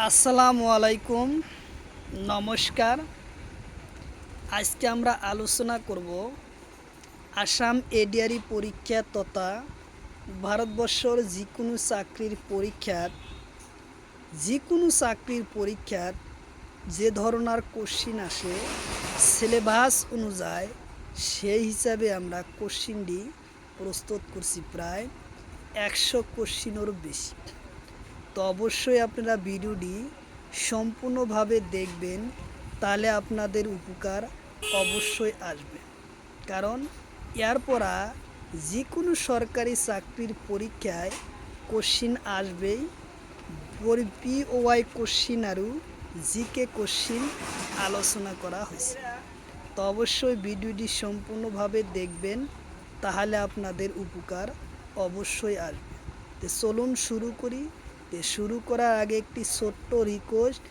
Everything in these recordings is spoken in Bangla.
আসসালামু আলাইকুম, নমস্কার। আজকে আমরা আলোচনা করব আসাম এডিআরই পরীক্ষা তথা ভারতবর্ষের যে কোনো চাকরির পরীক্ষার যে ধরনের কোশ্চিন আসে সিলেবাস অনুযায়ী সেই হিসাবে আমরা কোশ্চিনটি প্রস্তুত করছি প্রায় 100 কোশ্চিনেরও বেশি। তো অবশ্যই আপনারা ভিডিওটি সম্পূর্ণভাবে দেখবেন, তাহলে আপনাদের উপকার অবশ্যই আসবে। কারণ এর পরা যে কোনো সরকারি চাকরির পরীক্ষায় কোশ্চিন আসবেই। পিওয়াই কোশ্চিন আৰু জিকে কোশ্চিন আলোচনা করা হয়েছে। তো অবশ্যই ভিডিওটি সম্পূর্ণভাবে দেখবেন, তাহলে আপনাদের উপকার অবশ্যই আসবে। তো চলুন শুরু করি। শুরু করার আগে একটি ছোট্ট রিকোয়েস্ট,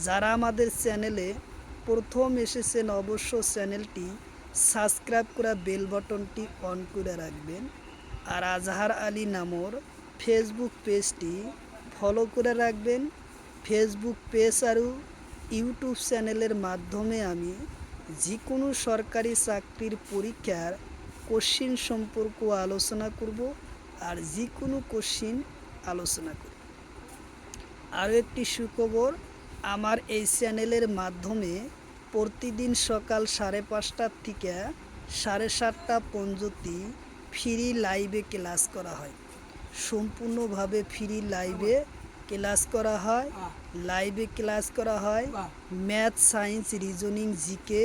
যারা আমাদের চ্যানেলে প্রথম এসেছেন অবশ্য চ্যানেলটি সাবস্ক্রাইব করা বেল বাটনটি অন করে রাখবেন। আর আজহার আলী নামর ফেসবুক পেজটি ফলো করে রাখবেন। ফেসবুক পেজ আর ইউটিউব চ্যানেলের মাধ্যমে আমি যে কোনো সরকারি চাকরির পরীক্ষার কোশ্চিন সম্পর্ক আলোচনা করব আর যে কোনো কোশ্চিন আলোচনা করব। আরও একটি সুখবর, আমার এই চ্যানেলের মাধ্যমে প্রতিদিন সকাল 5:30 থেকে 7:30 পর্যন্ত ফ্রি লাইভে ক্লাস করা হয়। সম্পূর্ণভাবে ফ্রি লাইভে ক্লাস করা হয়। ম্যাথ, সায়েন্স, রিজনিং, জিকে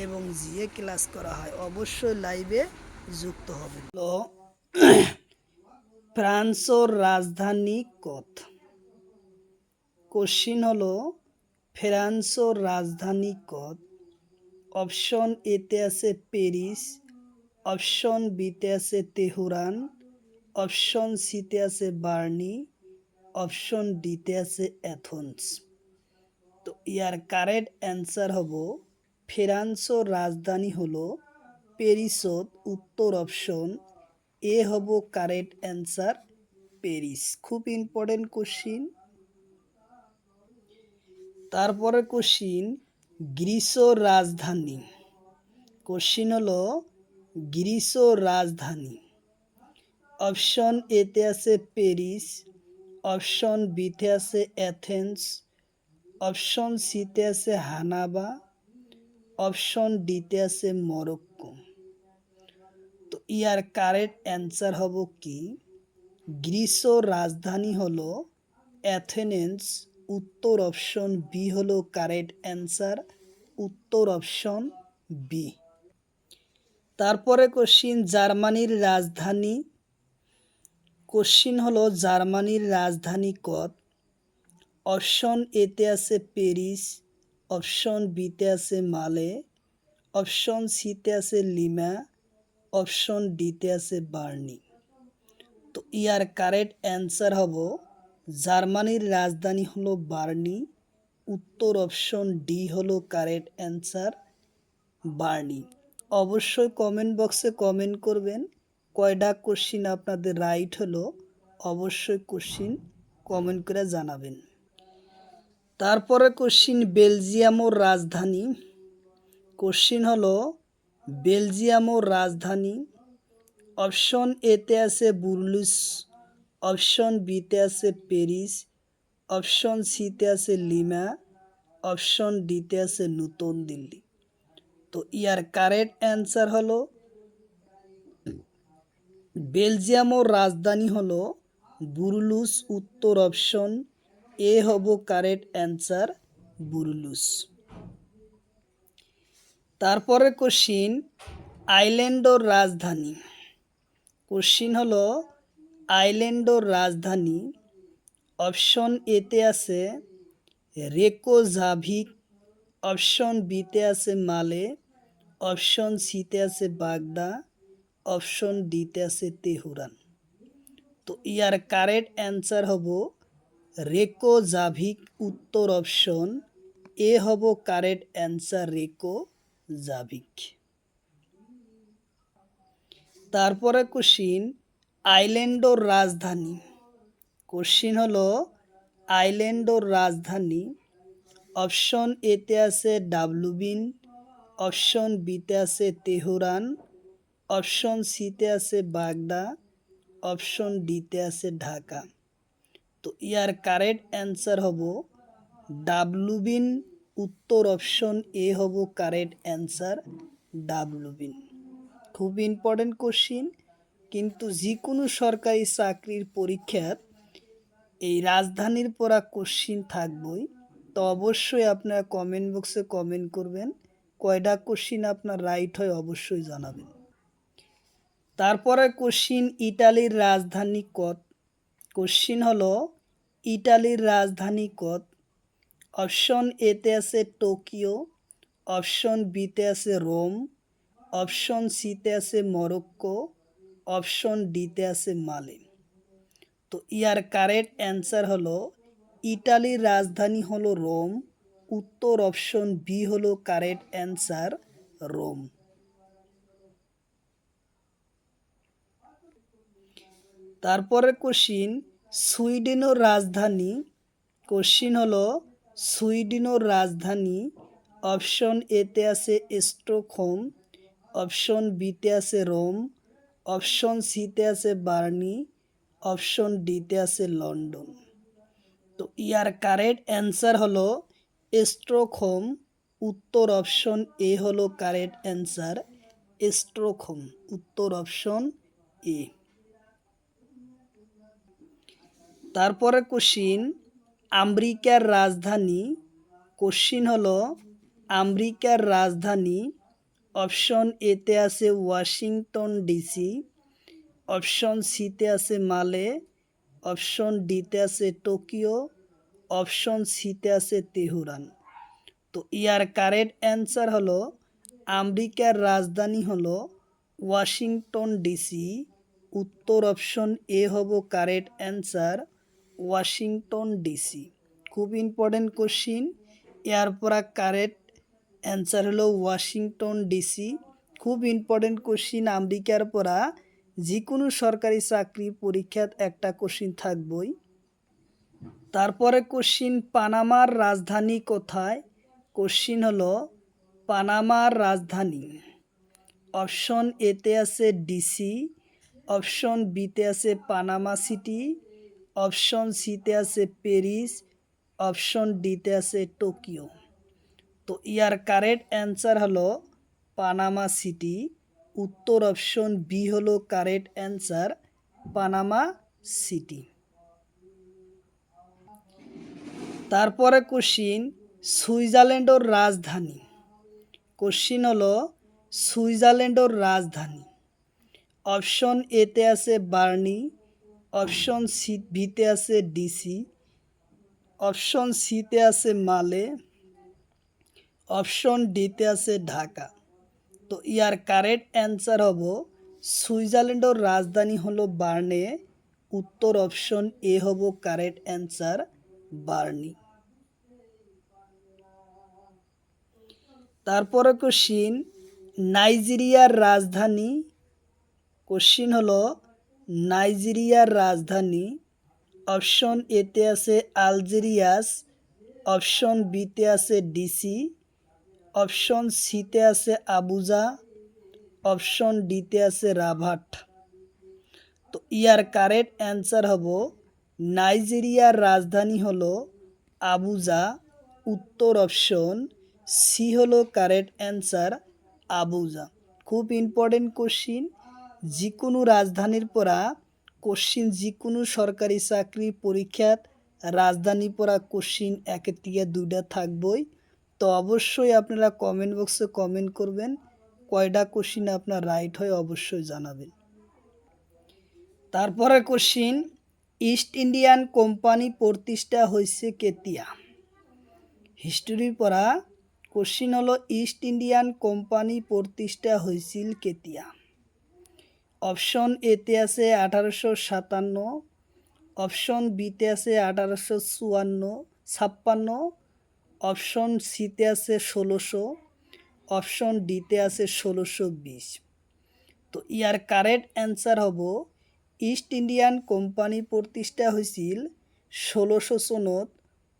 এবং জিএ ক্লাস করা হয়। অবশ্যই লাইভে যুক্ত হবে। ফ্রান্সের রাজধানী কত? কোশ্চিন হলো ফ্রান্সের রাজধানী কত? অপশন এতে আছে প্যারিস, অপশন বিতে আছে তেহরান, অপশন সিতে আছে বার্নি, অপশন ডিতে আছে অ্যাথেন্স। তো ইয়ার কারেক্ট অ্যান্সার হব ফ্রান্সের রাজধানী হলো প্যারিসত। উত্তর অপশন এ হব কারেক্ট অ্যান্সার, প্যারিস। খুব ইম্পর্টেন্ট কোশ্চিন। তারপরে কোশ্চিন গ্রিসের রাজধানী। কোশ্চিন হলো গ্রিসের রাজধানী। অপশন এতে আছে প্যারিস, অপশন বিতে আছে অ্যাথেন্স, অপশন সিতে আছে হানাবা, অপশন ডিতে আছে মরক্কো। তো ইয়ার কারেক্ট অ্যান্সার হব কি? গ্রিসের রাজধানী হলো অ্যাথেন্স। উত্তর অপশন বি হলো কারেক্ট অ্যান্সার, উত্তর অপশন বি। তারপরে কোশ্চিন জার্মানির রাজধানী। কোশ্চিন হলো জার্মানির রাজধানী কত? অপশন এতে আছে প্যারিস, অপশন বিতে আছে মালে, অপশন সিতে আছে লিমা, অপশন ডিতে আছে বার্নি। তো ইয়ার কারেক্ট অ্যান্সার হব জার্মানির রাজধানী হলো বার্নি। উত্তর অপশন ডি হলো কারেক্ট অ্যান্সার, বার্নি। অবশ্যই কমেন্ট বক্সে কমেন্ট করবেন কয়টা কোশ্চিন আপনাদের রাইট হলো। অবশ্যই কোশ্চিন কমেন্ট করে জানাবেন। তারপরে কোশ্চিন বেলজিয়ামের রাজধানী। কোশ্চিন হলো বেলজিয়ামের রাজধানী। অপশন এতে আছে বুরলুস, অপশন বিতে আছে প্যারিস, অপশন সিতে আছে লিমা, অপশন ডিতে আছে নতুন দিল্লি। তো ইয়ার কারেক্ট অ্যান্সার হলো বেলজিয়ামের রাজধানী হলো বুরলুস। উত্তর অপশন এ হব কারেক্ট অ্যান্সার, বুরলুস। তারপরে কোশ্চিন আইল্যান্ডের রাজধানী। কোশ্চিন হলো আইল্যান্ডের রাজধানী। অপশন এতে আছে রেকোজাভিক, অপশন বিতে আছে মালে, অপশন সিতে আছে বাগদা, অপশন ডিতে আছে তেহরান। তো ইয়ার কারেক্ট অ্যান্সার হব রেকোজাভিক। উত্তর অপশন এ হব কারেক্ট অ্যান্সার, রেকোজাভিক। তারপরে কোশ্চিন আইল্যান্ডের রাজধানী। কোশ্চিন হলো আইল্যান্ডর রাজধানী। অপশন এতে আছে ডাবলুবিন, অপশন বিতে আছে তেহরান, অপশন সিতে আছে বাগদা, অপশন ডিতে আছে ঢাকা। তো ইয়ার কারেক্ট অ্যান্সার হব ডাবলুবিন। উত্তর অপশন এ হব কারেক্ট অ্যান্সার, ডাবলুবিন। খুব ইম্পর্টেন্ট কোশ্চিন, কিন্তু যে কোনো সরকারি চাকরির পরীক্ষার এই রাজধানীর পড়া কোশ্চিন থাকবই। তো অবশ্যই আপনারা কমেন্ট বক্সে কমেন্ট করবেন, কয়টা কোশ্চিন আপনার রাইট হয় অবশ্যই জানাবেন। তারপরে কোশ্চিন, ইটালির রাজধানী কত? কোশ্চিন হলো ইটালির রাজধানী কত? অপশন এতে আছে টোকিও, অপশন বিতে আছে রোম, অপশন সিতে আছে মরক্কো, অপশন ডিতে আছে মালে। তো ইয়ার কারেক্ট অ্যান্সার হলো ইটালির রাজধানী হলো রোম। উত্তর অপশন বি হলো কারেক্ট অ্যান্সার, রোম। তারপরে কোশ্চিন, সুইডেনের রাজধানী। কোশ্চিন হলো সুইডেনের রাজধানী। অপশন এতে আছে স্টকহোম, অপশন বিতে আছে রোম, অপশন সিতে আছে বার্নি, অপশন ডিতে আছে লন্ডন। তো ইয়ার কারেক্ট অ্যান্সার হলো স্টকহোম। উত্তর অপশন এ হলো কারেক্ট অ্যান্সার, স্টকহোম। উত্তর অপশন এ। তারপরে কোশ্চিন, আমেরিকার রাজধানী। কোশ্চিন হলো আমেরিকার রাজধানী। অপশন এতে আছে ওয়াশিংটন ডিসি, অপশন সিতে আছে মালে, অপশন ডিতে আছে টোকিও, অপশন সিতে আছে তেহরান। তো ইয়ার কারেক্ট অ্যান্সার হলো আমেরিকার রাজধানী হলো ওয়াশিংটন ডিসি। উত্তর অপশন এ হব কারেক্ট অ্যান্সার, ওয়াশিংটন ডিসি। খুব ইম্পর্টেন্ট কোশ্চিন, এর পরা কারেক্ট অ্যান্সার হলো ওয়াশিংটন ডিসি। খুব ইম্পর্টেন্ট কোশ্চিন, আমেরিকার পরা যে কোনো সরকারি চাকরি পরীক্ষাত একটা কোশ্চিন থাকবই। তারপরে কোশ্চিন, পানামার রাজধানী কোথায়? কোশ্চিন হলো পানামার রাজধানী। অপশন এতে আছে ডিসি, অপশন বিতে আছে পানামা সিটি, অপশন সিতে আছে প্যারিস, অপশন ডিতে আছে টোকিও। তো ইয়ার কারেক্ট অ্যান্সার হলো পানামা সিটি। উত্তর অপশন বি হলো কারেক্ট অ্যান্সার, পানামা সিটি। তারপরে কোশ্চিন, সুইজারল্যান্ডের রাজধানী। কোশ্চিন হলো সুইজারল্যান্ডের রাজধানী। অপশন এতে আছে বার্নি, অপশন সি বিতে আছে ডিসি, অপশন সিতে আছে মালে, অপশন ডিতে আছে ঢাকা। তো ইয়ার কারেক্ট অ্যান্সার হব সুইজারল্যান্ডের রাজধানী হলো বার্নে। উত্তর অপশন এ হব কারেক্ট অ্যান্সার, বার্নি। তারপরে কোশ্চিন, নাইজেরিয়ার রাজধানী। কোশ্চিন হলো নাইজেরিয়ার রাজধানী। অপশন এতে আছে আলজেরিয়াস, অপশন বিতে আছে ডিসি, অপশন সিতে আছে আবুজা, অপশন ডিতে আছে রাভাট। তো ইয়ার কারেক্ট অ্যান্সার হব নাইজেরিয়ার রাজধানী হলো আবুজা। উত্তর অপশন সি হলো কারেক্ট অ্যান্সার, আবুজা। খুব ইম্পর্টেন্ট কোশ্চিন, যে কোনো রাজধানীর পড়া কোশ্চিন, যে কোনো সরকারি চাকরি পরীক্ষাত রাজধানী পড়া কোশ্চিন একের থেকে দুইটা থাকবই। তো অবশ্যই আপনারা কমেন্ট বক্সে কমেন্ট করবেন, কয়টা কোশ্চিন আপনার রাইট হয় অবশ্যই জানাবেন। তারপরে কোশ্চিন, ইস্ট ইন্ডিয়ান কোম্পানি প্রতিষ্ঠা হয়েছে কেতিয়া? হিস্টোরি পড়া কোশ্চিন হলো ইস্ট ইন্ডিয়ান কোম্পানি প্রতিষ্ঠা হয়েছিল কেতিয়া? অপশন এতে আছে 1857, অপশন বিতে আছে 1856, অপশন সিতে আছে 1600, অপশন ডিতে আছে 1620। তো ইয়ার কারেক্ট অ্যান্সার হব ইস্ট ইন্ডিয়ান কোম্পানি প্রতিষ্ঠা হয়েছিল ১৬০০ সনত।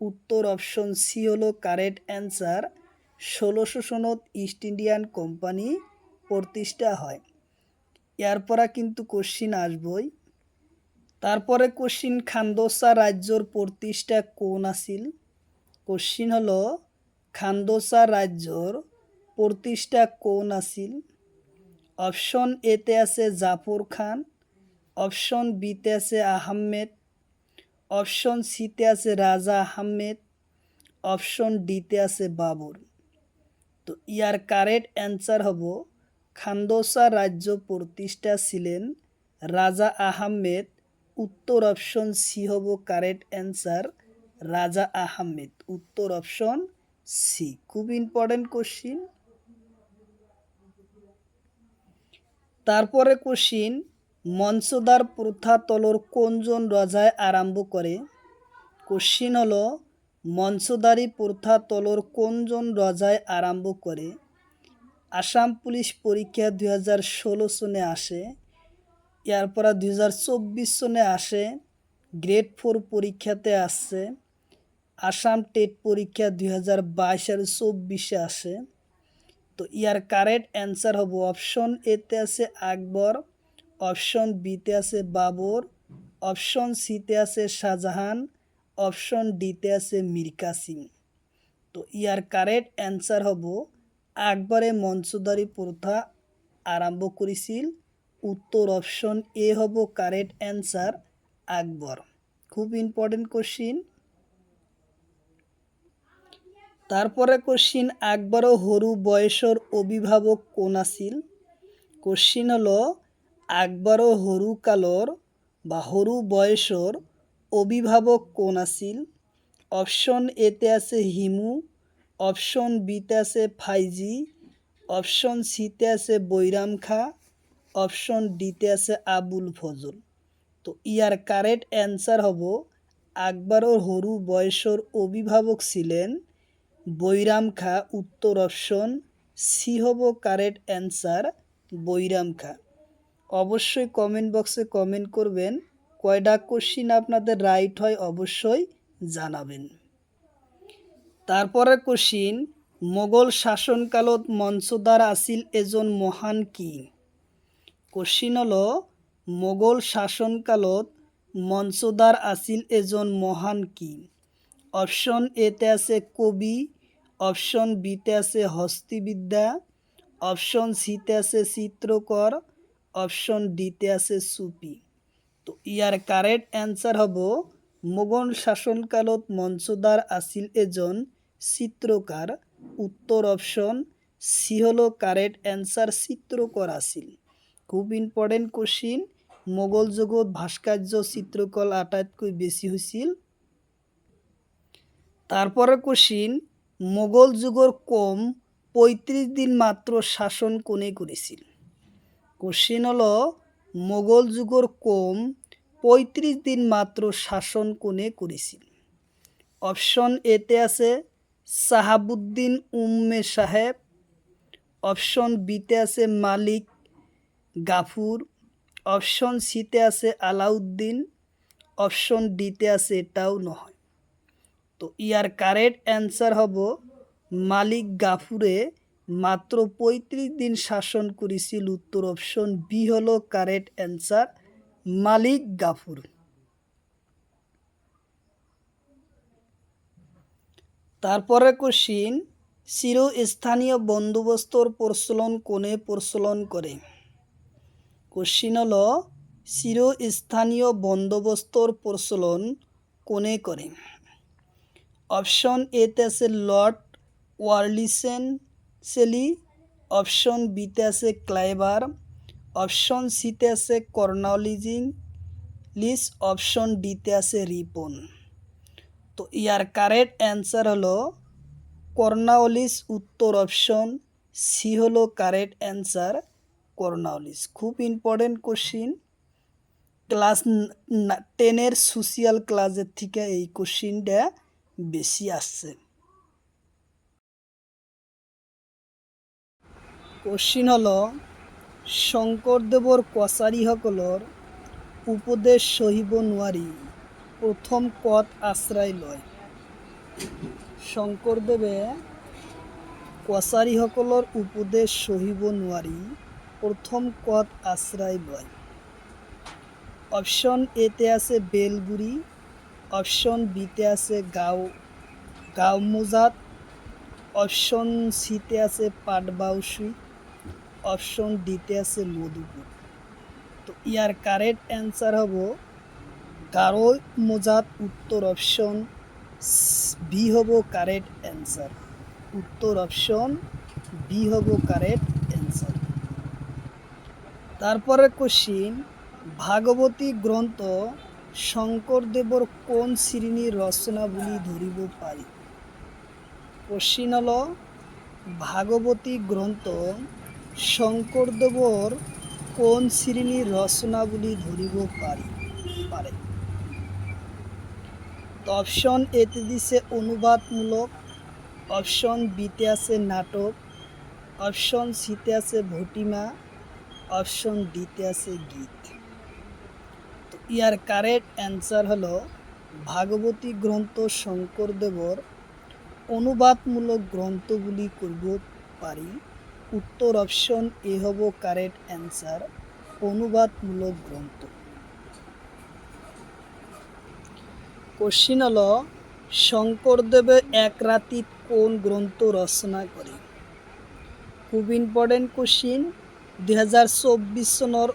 উত্তর অপশন সি হলো কারেক্ট অ্যান্সার। ১৬০০ সনত ইস্ট ইন্ডিয়ান কোম্পানি প্রতিষ্ঠা হয়। এরপরে কিন্তু কোশ্চিন আসবই। তারপরে কোশ্চিন, খান্দোসা রাজ্যর প্রতিষ্ঠা কোন আছিল? কোশ্চিন হলো খান্দোসা রাজ্যর প্রতিষ্ঠা কোন আছিল? অপশন এতে আছে জাফর খান, অপশন বিতে আছে আহমেদ, অপশন সিতে আছে রাজা আহমেদ, অপশন ডিতে আছে বাবর। তো ইয়ার কারেক্ট অ্যান্সার হব খান্দোসা রাজ্য প্রতিষ্ঠা ছিলেন রাজা আহমেদ। উত্তর অপশন সি হব কারেক্ট অ্যান্সার, রাজা আহমেদ। উত্তর অপশন সি। খুব ইম্পর্টেন্ট কোশ্চিন। তারপরে কোশ্চিন, মঞ্চদার প্রথা তলর কোনজন রাজায় আরম্ভ করে? কোশ্চিন হলো মঞ্চদারি প্রথা তলর কোনজন রাজায় আরম্ভ করে? আসাম পুলিশ পরীক্ষা 2016 সনে আসে, এরপর 2024 সনে আসে, গ্রেড 4 পরীক্ষাতে আসছে, আসাম টেট পরীক্ষা 2022 আর 24 আসে। তো ইয়ার কারেক্ট অ্যান্সার হব অপশন এতে আছে আকবর, অপশন বিতে আছে বাবর, অপশন সিতে আছে শাহজাহান, অপশন ডিতে আছে মীর কাসিম। তো ইয়ার কারেক্ট অ্যান্সার হব আকবরে মঞ্চদারি প্রথা আরম্ভ করেছিল। উত্তর অপশন এ হব কারেক্ট অ্যান্সার, আকবর। খুব ইম্পর্টেন্ট কোশ্চিন। তারপরে কোশ্চিন, আকবর ও হরু বয়সর অভিভাবক কোন আছিল? কোশ্চিন হলো আকবর ও হরু কালর বা হরু বয়সর অভিভাবক কোন আছিল? অপশন এতে আছে হিমু, অপশন বিতে আছে ফাইজি, অপশন সিতে আছে বৈরাম খা, অপশন ডিতে আছে আবুল ফজল। তো ইয়ার কারেক্ট অ্যান্সার হব আকবর ও হরু বয়সর অভিভাবক ছিলেন বৈরাম খা। উত্তর অপশন সি হব কারেক্ট অ্যান্সার, বৈরাম খা। অবশ্যই কমেন্ট বক্সে কমেন্ট করবেন কয়টা কোশ্চিন আপনাদের রাইট হয়, অবশ্যই জানাবেন। তারপরে কোশ্চিন, মোগল শাসনকালত মঞ্চদার আসিল এজন মহান কি? কোশ্চিন হলো মোগল শাসনকালত মঞ্চদার আসিল এজন মহান কি? অপশন এতে আছে কবি, অপশন বিতে আছে হস্তিবিদ্যা, অপশন সিতে আছে চিত্রকর, অপশন ডিতে আছে সুফি। তো ইয়ার কারেক্ট অ্যান্সার হব মোগল শাসনকালত মঞ্চদার আসিল এজন চিত্রকার। উত্তর অপশন সি হলো কারেক্ট অ্যান্সার, চিত্রকর আসিল। খুব ইম্পর্টেন্ট কোশ্চিন। মোগল যুগত ভাস্কর্য চিত্রকলা আটাইতকৈ বেশি হয়েছিল। তারপরে কোশ্চিন, মোগল যুগর কম 35 দিন মাত্র শাসন কোনে করেছিল? কোশ্চিন হলো মোগল যুগর কম 35 দিন মাত্র শাসন কোনে করেছিল? অপশন এতে আছে সাহাবুদ্দিন উম্মে সাহেব, অপশন বিতে আছে মালিক গাফুর, অপশন সিতে আছে আলাউদ্দিন, অপশন ডিতে আছে এটাও নয়। তো ইয়ার কারেক্ট অ্যান্সার হব মালিক গাফুরে মাত্র 35 দিন শাসন করেছিল। উত্তর অপশন বি হলো কারেক্ট অ্যান্সার, মালিক গাফুর। তারপরে কোশ্চিন, চিরস্থানীয় বন্দোবস্তর প্রচলন কোনে প্রচলন করে? কোশ্চিন হলো চিরস্থানীয় বন্দোবস্তর প্রচলন কোনে করে? অপশন এতে আছে লর্ড ওয়ারলিসেলি, অপশন বিতে আছে ক্লাইবার, অপশন সিতে আছে কর্নওয়ালিস, অপশন ডিতে আছে রিপন। তো ইয়ার কারেক্ট অ্যান্সার হলো কর্নওয়ালিস। উত্তর অপশন সি হলো কারেক্ট অ্যান্সার, কর্নওয়ালিস। খুব ইম্পর্টেন্ট কোশ্চিন। ক্লাস 10-এর সোশিয়াল ক্লাসের থেকে এই কোশ্চিনটা বেশি আসছে। কোশ্চিন হলো শংকৰদেৱৰ কছাৰীসকলৰ উপদেশ সহিব নোৱাৰি প্রথম পদ আশ্রয় লয়। শংকৰদেৱে কছাৰীসকলৰ উপদেশ সহিব নোৱাৰি প্ৰথম পদ আশ্ৰয় লয়। অপশ্যন এতে আছে বেলগুৰি, অপশ্যন বিতে আছে গাঁওমৌজাত, অপশ্যন সিতে আছে পাটবাউসী, অপশ্যন ডিতে আছে মধুপুর। তো ইয়ার কারেক্ট অ্যান্সার হব গাঁওমৌজাত। উত্তর অপশন বি হব কারেক্ট অ্যান্সার। উত্তর অপশন বি হব কারেক্ট অ্যান্সার। তারপরে কোশ্চিন, ভাগৱতী গ্রন্থ শংকৰদেৱৰ কোন শ্রেণীর রচনা বুলি ধরিব পারি? কোশ্চিন হল ভাগৱতী গ্রন্থ শংকৰদেৱৰ কোন শ্রেণীর রচনা বুলি ধরিব পারে? তো অপশন এতে দিছে অনুবাদমূলক, অপশন বিতে আছে নাটক, অপশন সিতে আছে ভটিমা, অপশন ডিতে আছে গীত। তো ইয়ার কারেক্ট অ্যান্সার হলো ভাগৱতী গ্রন্থ শংকৰদেৱৰ অনুবাদমূলক গ্রন্থ বুলি কৰিব পারি। উত্তর অপশন এ হব কারেক্ট অ্যান্সার, অনুবাদমূলক গ্রন্থ। কোশ্চিন হল শংকৰদেৱে এক রাতিত কোন গ্রন্থ রচনা করে? খুব ইম্পর্টেন্ট কোশ্চিন। 2024 চনৰ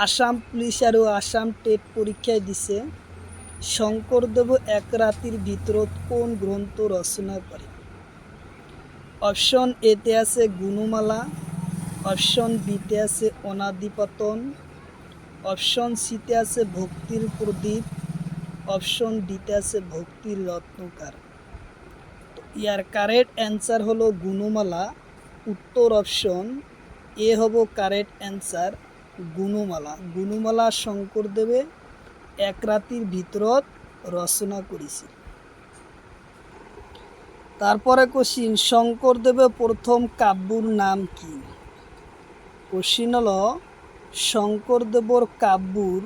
আসাম পুলিচ আৰু আসাম টেট পৰীক্ষায় দিছে শংকৰদেৱে এক ৰাতিৰ ভিতৰত কোন গ্রন্থ রচনা করে? অপশন এতে আছে গুণমালা, অপশন বিতে আছে অনাদিপাতন, অপশন সিতে আছে ভক্তির প্রদীপ, অপশন ডিতে আছে ভক্তির রত্নকার। তো ইয়ার কারেক্ট অ্যান্সার হলো গুণমালা। উত্তর অপশন এ হব কারেক্ট অ্যান্সার, গুণমালা। গুণমালা শংকৰদেৱে এক রাতির ভিতৰত রচনা করেছিল। তারপরে কোশ্চিন, শংকৰদেৱে প্রথম কাব্যর নাম কি? কোশ্চিন হল শংকৰদেৱৰ কাব্যর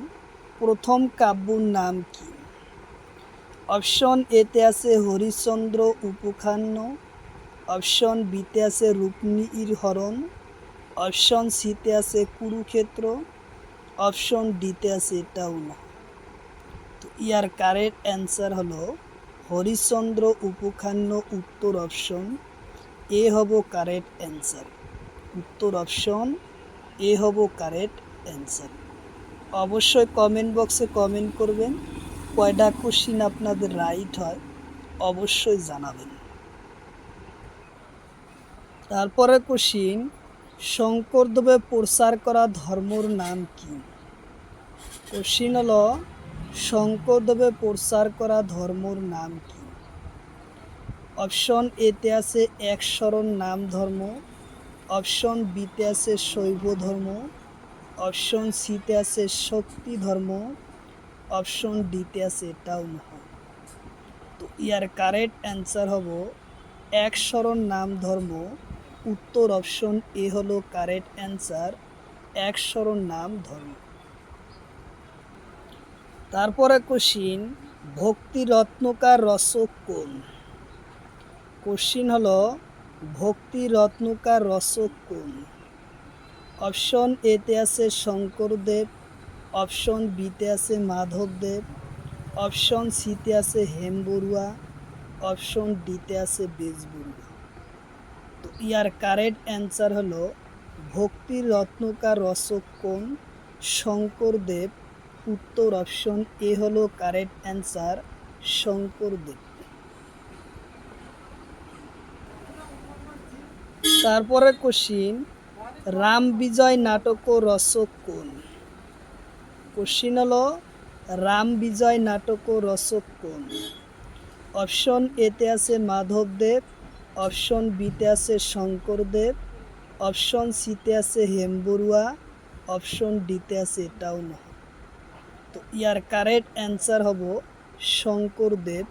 প্রথম কাব্যর নাম কি? অপশন এতে আছে হরিশ্চন্দ্র উপাখ্যান, অপশন বিতে আছে রুক্মিণীর হরণ, অপশন সিতে আছে কুরুক্ষেত্র, অপশন ডিতে আছে এটাও না। তো ইয়ার কারেক্ট অ্যান্সার হলো হরিশ্চন্দ্র উপাখ্যান। উত্তর অপশন এ হব কারেক্ট অ্যান্সার। উত্তর অপশন এ হব কারেক্ট অ্যান্সার। অবশ্যই কমেন্ট বক্সে কমেন্ট করবেন কয়টা কোশ্চিন আপনাদের রাইট হয়, অবশ্যই জানাবেন। তারপরে কোশ্চিন, শংকরদেবে প্রচার করা ধর্মর নাম কি? কোশ্চিন হল শংকরদেবে প্রচার করা ধর্মর নাম কি? অপশন এতে আছে এক শরণ নাম ধর্ম, অপশন বিতে আছে শৈব ধর্ম, অপশন সিতে আছে শক্তি ধর্ম, অপশন ডিতে আছে এটাও নহয়। তো ইয়ার কারেক্ট অ্যান্সার হব এক শরণ নাম ধর্ম। উত্তর অপশন এ হলো কারেক্ট অ্যান্সার, এক শরণ নাম ধর্ম। তারপরে কোশ্চিন, ভক্তি রত্নকার রচক কোন? কোশ্চিন হল ভক্তি রত্নকার রচক কোন? অপশন এতে আছে শঙ্করদেব, অপশন বিতে আছে মাধবদেব, অপশন সিতে আছে হেমবরুয়া, অপশন ডিতে আছে বেজবরুয়া। তো ইয়ার কারেক্ট অ্যান্সার হলো ভক্তি রত্নকার রচক কোন? শঙ্করদেব। উত্তর অপশন এ হলো কারেক্ট অ্যান্সার, শঙ্করদেব। তারপরে কোশ্চিন, রাম বিজয় নাটক রচক কোন? কোশ্চিন হলো রাম বিজয় নাটক রচক কোন? অপশন এতে আছে মাধবদেব, অপশন বিতে আছে শঙ্করদেব, অপশন সিতে আছে হেমবরুয়া, অপশন ডিতে আছে এটাও নয়। তো ইয়ার কারেক্ট অ্যান্সার হব শঙ্করদেব।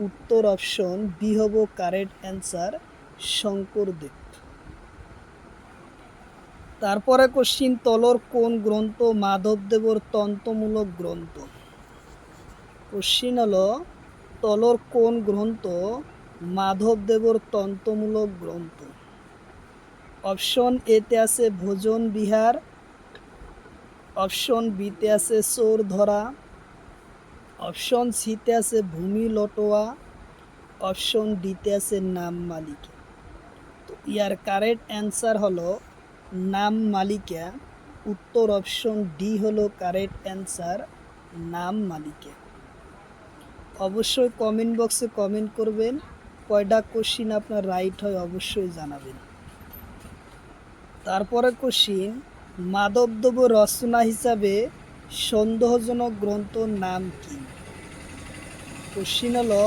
উত্তর অপশন বি হব কারেক্ট অ্যান্সার, শঙ্করদেব। তারপরে কোশ্চিন, তলর কোন গ্রন্থ মাধবদেবর তন্ত্রমূলক গ্রন্থ? কোশ্চিন হলো তলর কোন গ্রন্থ মাধবদেবর তন্ত্রমূলক গ্রন্থ? অপশন এতে আছে ভোজন বিহার, অপশন বিতে আছে চোর ধরা, অপশন সিতে আছে ভূমি লটোয়া, অপশন ডিতে আছে নাম মালিকা। তো ইয়ার কারেক্ট অ্যান্সার হলো নাম মালিকা। উত্তর অপশন ডি হলো কারেক্ট অ্যান্সার, নাম মালিকা। অবশ্যই কমেন্ট বক্সে কমেন্ট করবেন, কয়টা কোশ্চিন আপনার রাইট হয় অবশ্যই জানাবেন। তারপরে কোশ্চিন, মাধবদেব রচনা হিসাবে সন্দেহজনক গ্রন্থর নাম কি? কোশ্চিন হলো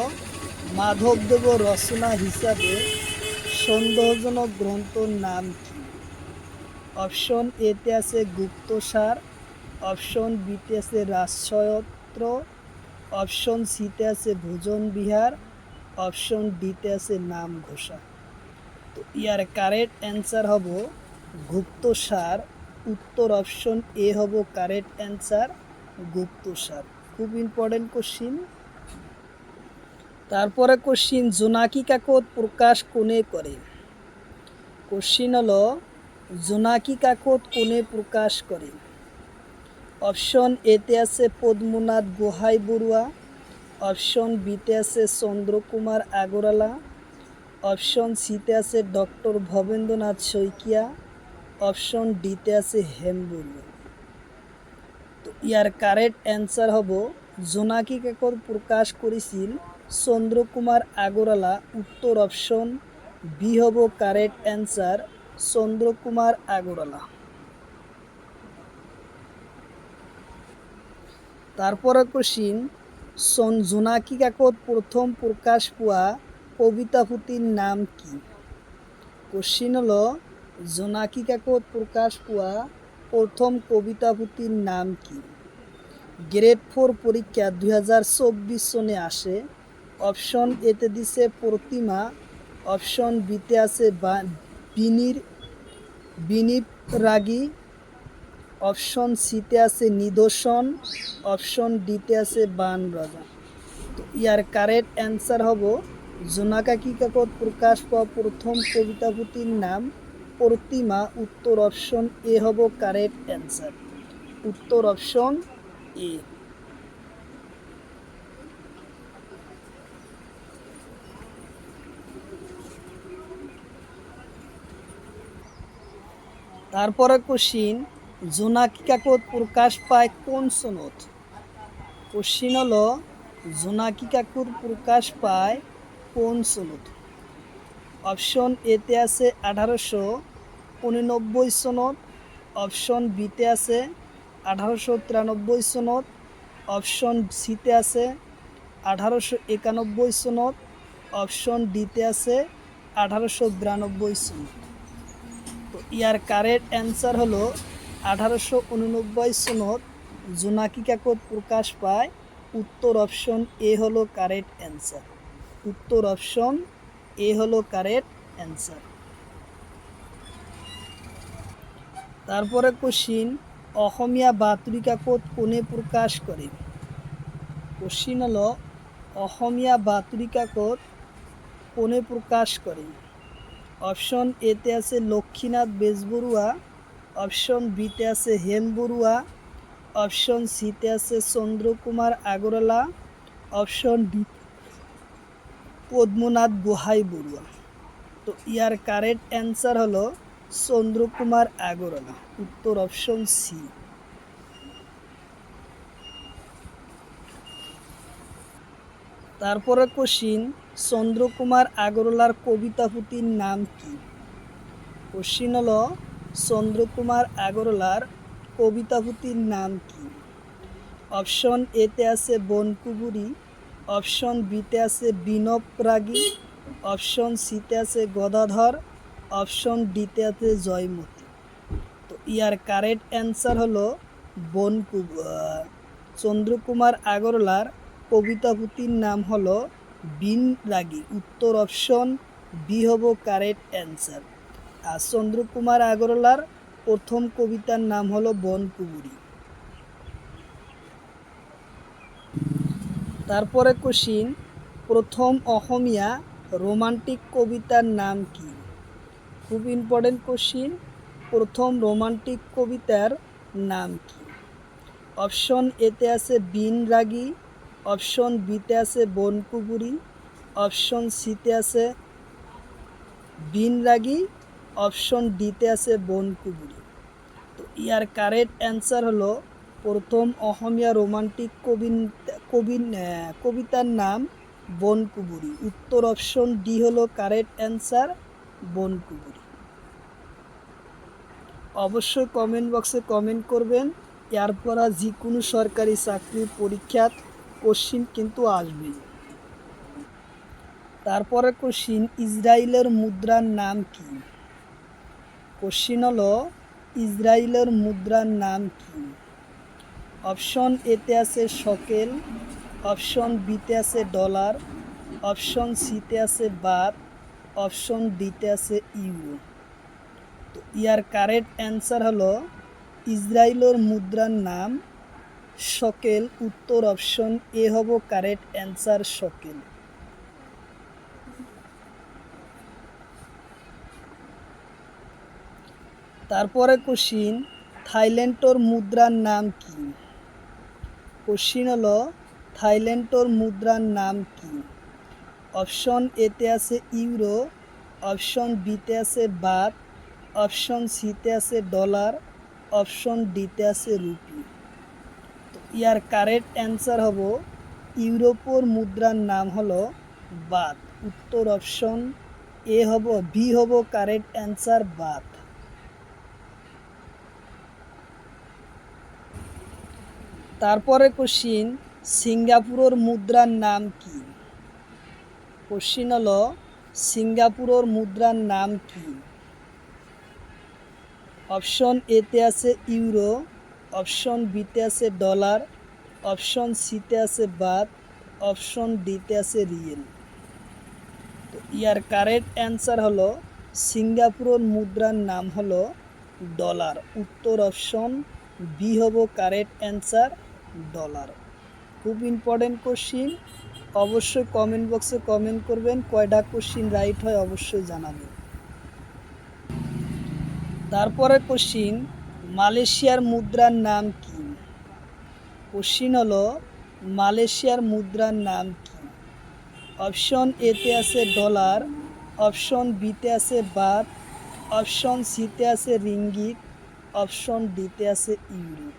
মাধবদেব রচনা হিসাবে সন্দেহজনক গ্রন্থর নাম কি? অপশন এতে আছে গুপ্তসার, অপশন বিতে আছে রাজসয়ত্র, অপশন সিতে আছে ভোজন বিহার, অপশন ডিতে আছে নাম ঘোষা। তো ইয়ার কারেক্ট অ্যান্সার হব গুপ্তসার। উত্তর অপশন এ হব কারেক্ট অ্যান্সার, গুপ্তসার। খুব ইম্পর্টেন্ট কোশ্চিন। তারপরে কোশ্চিন, জোনাকি কাকত প্রকাশ কোনে করে? কোশ্চিন হলো জোনাকি কাকত কোনে প্রকাশ করে? অপশন এতে আছে পদ্মনাথ গোহাই বড়ুয়া, অপশন বিতে আছে চন্দ্রকুমার আগরওয়ালা, অপশন সিতে আছে ডক্টর ভবেন্দ্রনাথ শইকিয়া, অপশন ডিতে আছে হেম বড়ুয়া। তো ইয়ার কারেক্ট অ্যান্সার হব জোনাকি কাকত প্রকাশ করেছিল চন্দ্রকুমার আগরওয়ালা। উত্তর অপশন বি হব কারেক্ট অ্যান্সার, চন্দ্রকুমার আগরওয়ালা। তারপরে কোশ্চিন, জোনাকি কাকত প্রথম প্রকাশ পাওয়া কবিতা পুঁথির নাম কি? কোশ্চিন হলো জোনাকি কাকত প্রকাশ পাওয়া প্রথম কবিতা পুঁথির নাম কি? গ্রেড 4 পরীক্ষা 2024 সনে আসে। অপশন এতে দিছে প্রতিমা, অপশন বিতে আছে বিনির রাগী, অপশন সিতে আছে নিদর্শন, অপশন ডিতে আছে বান রাজা। তো ইয়ার কারেক্ট অ্যান্সার হব জোনাকি কাকত প্রকাশ পাওয়া প্রথম কবিতা পুঁথির নাম প্রতিমা। উত্তর অপশন এ হব কারেক্ট অ্যান্সার, উত্তর অপশন এ। তারপরে কোশ্চিন, জোনাকি কাকত প্রকাশ পায় কোন সনদ? কোশ্চিন হলো জোনাকি কাকত প্রকাশ পায় কোন সনদ? অপশন এতে আছে 1889 সনদ, অপশন বিতে আছে 1893 সনদ, অপশন সিতে আছে 1891 সনদ, অপশন ডিতে আছে 1892 সনদ। তো ইয়ার কারেক্ট অ্যান্সার হলো 1889 সনদ জোনাকি কাকত প্রকাশ পায়। উত্তর অপশন এ হলো কারেক্ট অ্যান্সার, উত্তর অপশন এ হলো কারেক্ট অ্যান্সার। তারপরে কোশ্চিন, অসমীয়া বাতৰি কাকত কোনে প্রকাশ করে? কোশ্চিন হলো অসমীয়া বাতৰি কাকত কোনে প্রকাশ করে? অপশন এতে আছে লক্ষ্মীনাথ বেজবৰুৱা, অপশন বিতে আছে হেম বড়ুয়া, অপশন সিতে আছে চন্দ্রকুমার আগরওয়ালা, অপশন ডি পদ্মনাথ গোহাই বড়ুয়া। তো ইয়ার কারেক্ট অ্যান্সার হলো চন্দ্রকুমার আগরওয়ালা। উত্তর অপশন সি। তারপরে কোশ্চিন, চন্দ্রকুমার আগরওয়ালার কবিতা পুঁথির নাম কি? কোশ্চিন হলো চন্দ্রকুমার আগরওয়ালার কবিতা পুঁথির নাম কি? অপশন এতে আছে বনকুবুরি, অপশন বিতে আছে বিনব রাগী, অপশন সিতে আছে গদাধর, অপশন ডিতে আছে জয়মতী। তো ইয়ার কারেক্ট অ্যান্সার হলো চন্দ্রকুমার আগরওয়ালার কবিতা পুঁথির নাম হলো বিন রাগী। উত্তর অপশন বি হব কারেক্ট অ্যান্সার। আর চন্দ্রকুমার আগরওয়ালার প্রথম কবিতার নাম হলো বনকুবুরি। তারপরে কোশ্চিন, প্রথম অসমীয়া রোমান্টিক কবিতার নাম কি? খুব ইম্পর্টেন্ট কোশ্চিন, প্রথম রোমান্টিক কবিতার নাম কি? অপশন এতে আছে বিন রাগী, অপশন বিতে আছে বনকুবুরি, অপশন সিতে আছে বিন রাগী, অপশন ডিতে আছে বনকুবুরি। তো ইয়ার কারেক্ট অ্যান্সার হলো প্রথম অসমীয়া রোমান্টিক কবিতার নাম বনকুবুরি। উত্তর অপশন ডি হলো কারেক্ট অ্যান্সার, বনকুবুরি। অবশ্যই কমেন্ট বক্সে কমেন্ট করবেন, এরপর যে কোনো সরকারি চাকরির পরীক্ষার কোশ্চিন কিন্তু আসবেই। তারপরে কোশ্চিন, ইসরায়েলের মুদ্রার নাম কি? কোশ্চিন হলো ইসরায়েলের মুদ্রার নাম কি? অপশন এতে আছে শকেল, অপশন বিতে আছে ডলার, অপশন সিতে আছে বাত, অপশন ডিতে আছে ইউরো। তো ইয়ার কারেক্ট অ্যান্সার হলো ইসরায়েলের মুদ্রার নাম শকেল। উত্তর অপশন এ হবো কারেক্ট অ্যান্সার, শকেল। তারপরে কোশ্চিন, থাইল্যান্ডের মুদ্রার নাম কি? কোশ্চিন হলো থাইল্যান্ডের মুদ্রার নাম কি? অপশন এতে আছে ইউরো, অপশন বিতে আছে বাত, অপশন সিতে আছে ডলার, অপশন ডিতে আছে রুপি। তো ইয়ার কারেক্ট অ্যান্সার হবো ইউরোপের মুদ্রার নাম হলো বাত। উত্তর অপশন এ হবো, বি হবো কারেক্ট অ্যান্সার, বাত। তারপরে কোশ্চিন, সিঙ্গাপুরের মুদ্রার নাম কি? কোশ্চিন হলো সিঙ্গাপুরের মুদ্রার নাম কি? অপশন এতে আছে ইউরো, অপশন বিতে আছে ডলার, অপশন সিতে আছে বাত, অপশন ডিতে আছে রিয়েল। তো ইয়ার কারেক্ট অ্যান্সার হলো সিঙ্গাপুরের মুদ্রার নাম হলো ডলার। উত্তর অপশন বি হবো কারেক্ট অ্যান্সার, ডলার। খুব ইম্পর্টেন্ট কোশ্চিন, অবশ্যই কমেন্ট বক্সে কমেন্ট করবেন, কয়টা কোশ্চিন রাইট হয় অবশ্যই জানাবেন। তারপরে কোশ্চিন, মালয়েশিয়ার মুদ্রার নাম কি? কোশ্চিন হলো মালয়েশিয়ার মুদ্রার নাম কি? অপশন এতে আছে ডলার, অপশন বিতে আছে বাত, অপশন সিতে আছে রিঙ্গিত, অপশন ডিতে আছে ইউরো।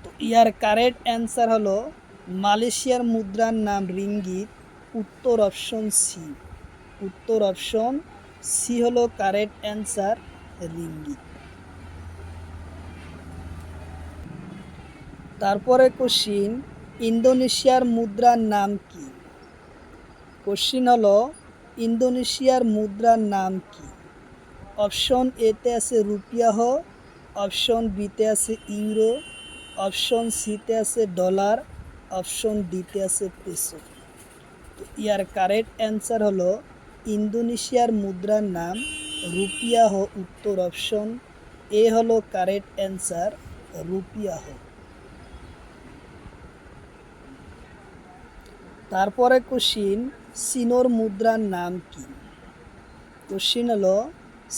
তো ইয়ার কারেক্ট অ্যান্সার হলো মালয়েশিয়ার মুদ্রার নাম রিঙ্গিত। উত্তর অপশন সি। উত্তর অপশন সি হলো কারেক্ট অ্যান্সার, রিঙ্গিত। তারপরে কোশ্চিন, ইন্দোনেশিয়ার মুদ্রার নাম কি? কোশ্চিন হলো ইন্দোনেশিয়ার মুদ্রার নাম কি? অপশন এতে আছে রুপিয়াহ, অপশন বিতে আছে ইউরো, অপশন সিতে আছে ডলার, অপশন ডিতে আছে পেসো। তো ইয়ার কারেক্ট অ্যান্সার হলো ইন্দোনেশিয়ার মুদ্রার নাম রুপিয়াহ। উত্তর অপশন এ হলো কারেক্ট অ্যান্সার, রুপিয়াহ। তারপরে কোশ্চিন, চীনের মুদ্রার নাম কি? কোশ্চিন হলো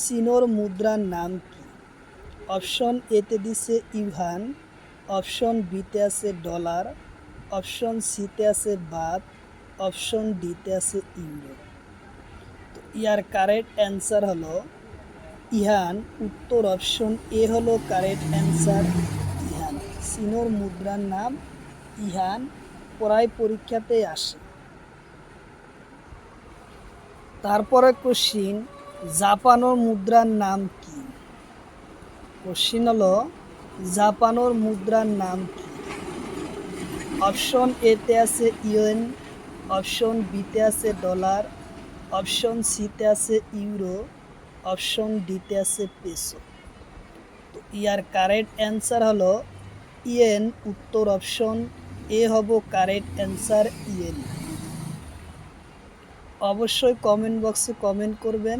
চীনের মুদ্রার নাম কি? অপশন এতে দিছে ইউহান, অপশন বিতে আছে ডলার, অপশন সিতে আছে বাত, অপশন ডিতে আছে ইউরো। তো ইয়ার কারেক্ট অ্যান্সার হলো ইহান। উত্তর অপশন এ হলো কারেক্ট অ্যান্সার, ইহান। চীনের মুদ্রার নাম ইহান, প্রায় পরীক্ষাতেই আসে। তারপরে কোশ্চিন, জাপানের মুদ্রার নাম কি? কোশ্চিন হলো জাপানের মুদ্রার নাম কি? অপশন এতে আছে ইয়েন, অপশন বিতে আছে ডলার, অপশন সিতে আছে ইউরো, অপশন ডিতে আছে পেসো। তো ইয়ার কারেক্ট অ্যান্সার হলো ইয়েন। উত্তর অপশন এ হবো কারেক্ট অ্যান্সার, ইয়েন। অবশ্যই কমেন্ট বক্সে কমেন্ট করবেন,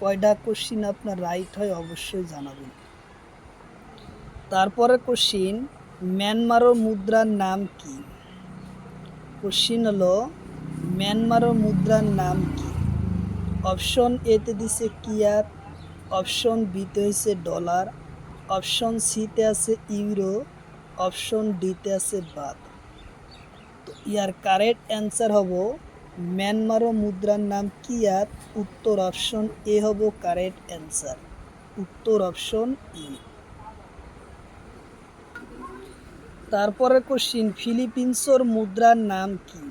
কয়টা কোশ্চিন আপনার রাইট হয় অবশ্যই জানাবেন। তারপরে কোশ্চিন, মিয়ানমারের মুদ্রার নাম কি? কোশ্চিন হলো মিয়ানমারের মুদ্রার নাম কি? অপশন এতে দিছে কিয়াত, অপশন বিতে হয়েছে ডলার, অপশন সিতে আছে ইউরো, অপশন ডিতে আছে বাত। তো ইয়ার কারেক্ট অ্যান্সার হব মিয়ানমারের মুদ্রার নাম কিয়াত। উত্তর অপশন এ হব কারেক্ট অ্যান্সার। উত্তর অপশন ই। তারপরে কোশ্চিন ফিলিপিন্সর মুদ্রার নাম কি?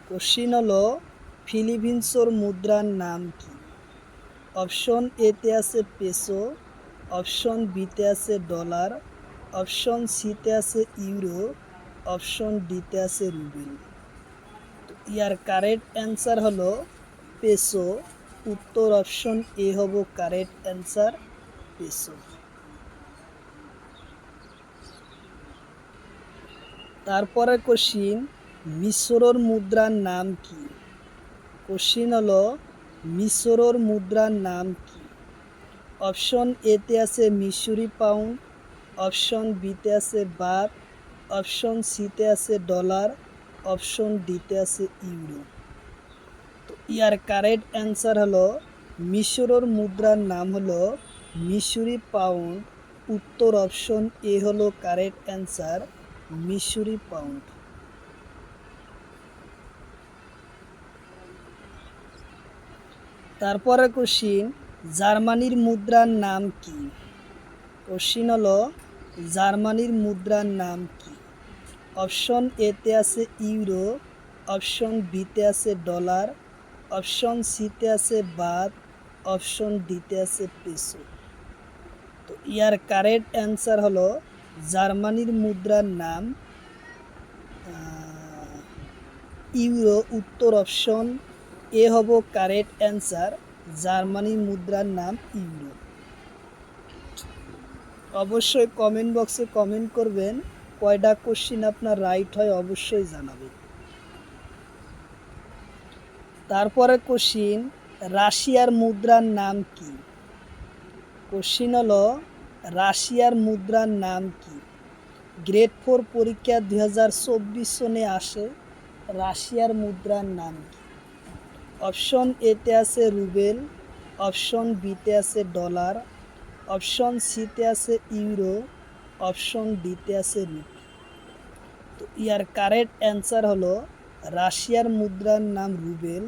কোশ্চিন হলো ফিলিপিন্সর মুদ্রার নাম কি? অপশন এতে আছে পেসো, অপশন বিতে আছে ডলার, অপশন সিতে আছে ইউরো, অপশন ডিতে আছে রুবেল। ইয়ার কারেক্ট অ্যান্সার হলো পেসো। উত্তর অপশন এ হব কারেক্ট অ্যান্সার, পেসো। তারপরে কোশ্চিন মিশরের মুদ্রার নাম কি? কোশ্চিন হলো মিশরের মুদ্রার নাম কি? অপশন এতে আছে মিশরি পাউন্ড, অপশন বিতে আছে বাত, অপশন সিতে আছে ডলার, অপশন ডিতে আছে ইউরো। তো ইয়ার কারেক্ট অ্যান্সার হলো মিশরের মুদ্রার নাম হলো মিশরি পাউন্ড। উত্তর অপশন এ হলো কারেক্ট অ্যান্সার, মিশরি পাউন্ড। তারপরে কোশ্চিন জার্মানির মুদ্রার নাম কি? কোশ্চিন হলো জার্মানির মুদ্রার নাম কি? অপশন এতে আছে ইউরো, অপশন বিতে আছে ডলার, অপশন সিতে আছে বাত, অপশন ডিতে আছে পেসো। তো ইয়ার কারেক্ট অ্যান্সার হলো জার্মানির মুদ্রার নাম ইউরো। উত্তর অপশন এ হব কারেক্ট অ্যান্সার, জার্মানির মুদ্রার নাম ইউরো। অবশ্যই কমেন্ট বক্সে কমেন্ট করবেন কয়টা কোশ্চিন আপনার রাইট হয়, অবশ্যই জানাবেন। তারপরে কোশ্চিন রাশিয়ার মুদ্রার নাম কি? কোশ্চিন হলো রাশিয়ার মুদ্রার নাম কি? গ্রেড 4 পরীক্ষা 2024 সনে আসে। রাশিয়ার মুদ্রার নাম কি? অপশন এতে আছে রুবেল, অপশন বিতে আছে ডলার, অপশন সিতে আছে ইউরো, অপশন ডিতে আছে রুপি। তো ইয়ার কারেক্ট অ্যান্সার হলো রাশিয়ার মুদ্রার নাম রুবেল।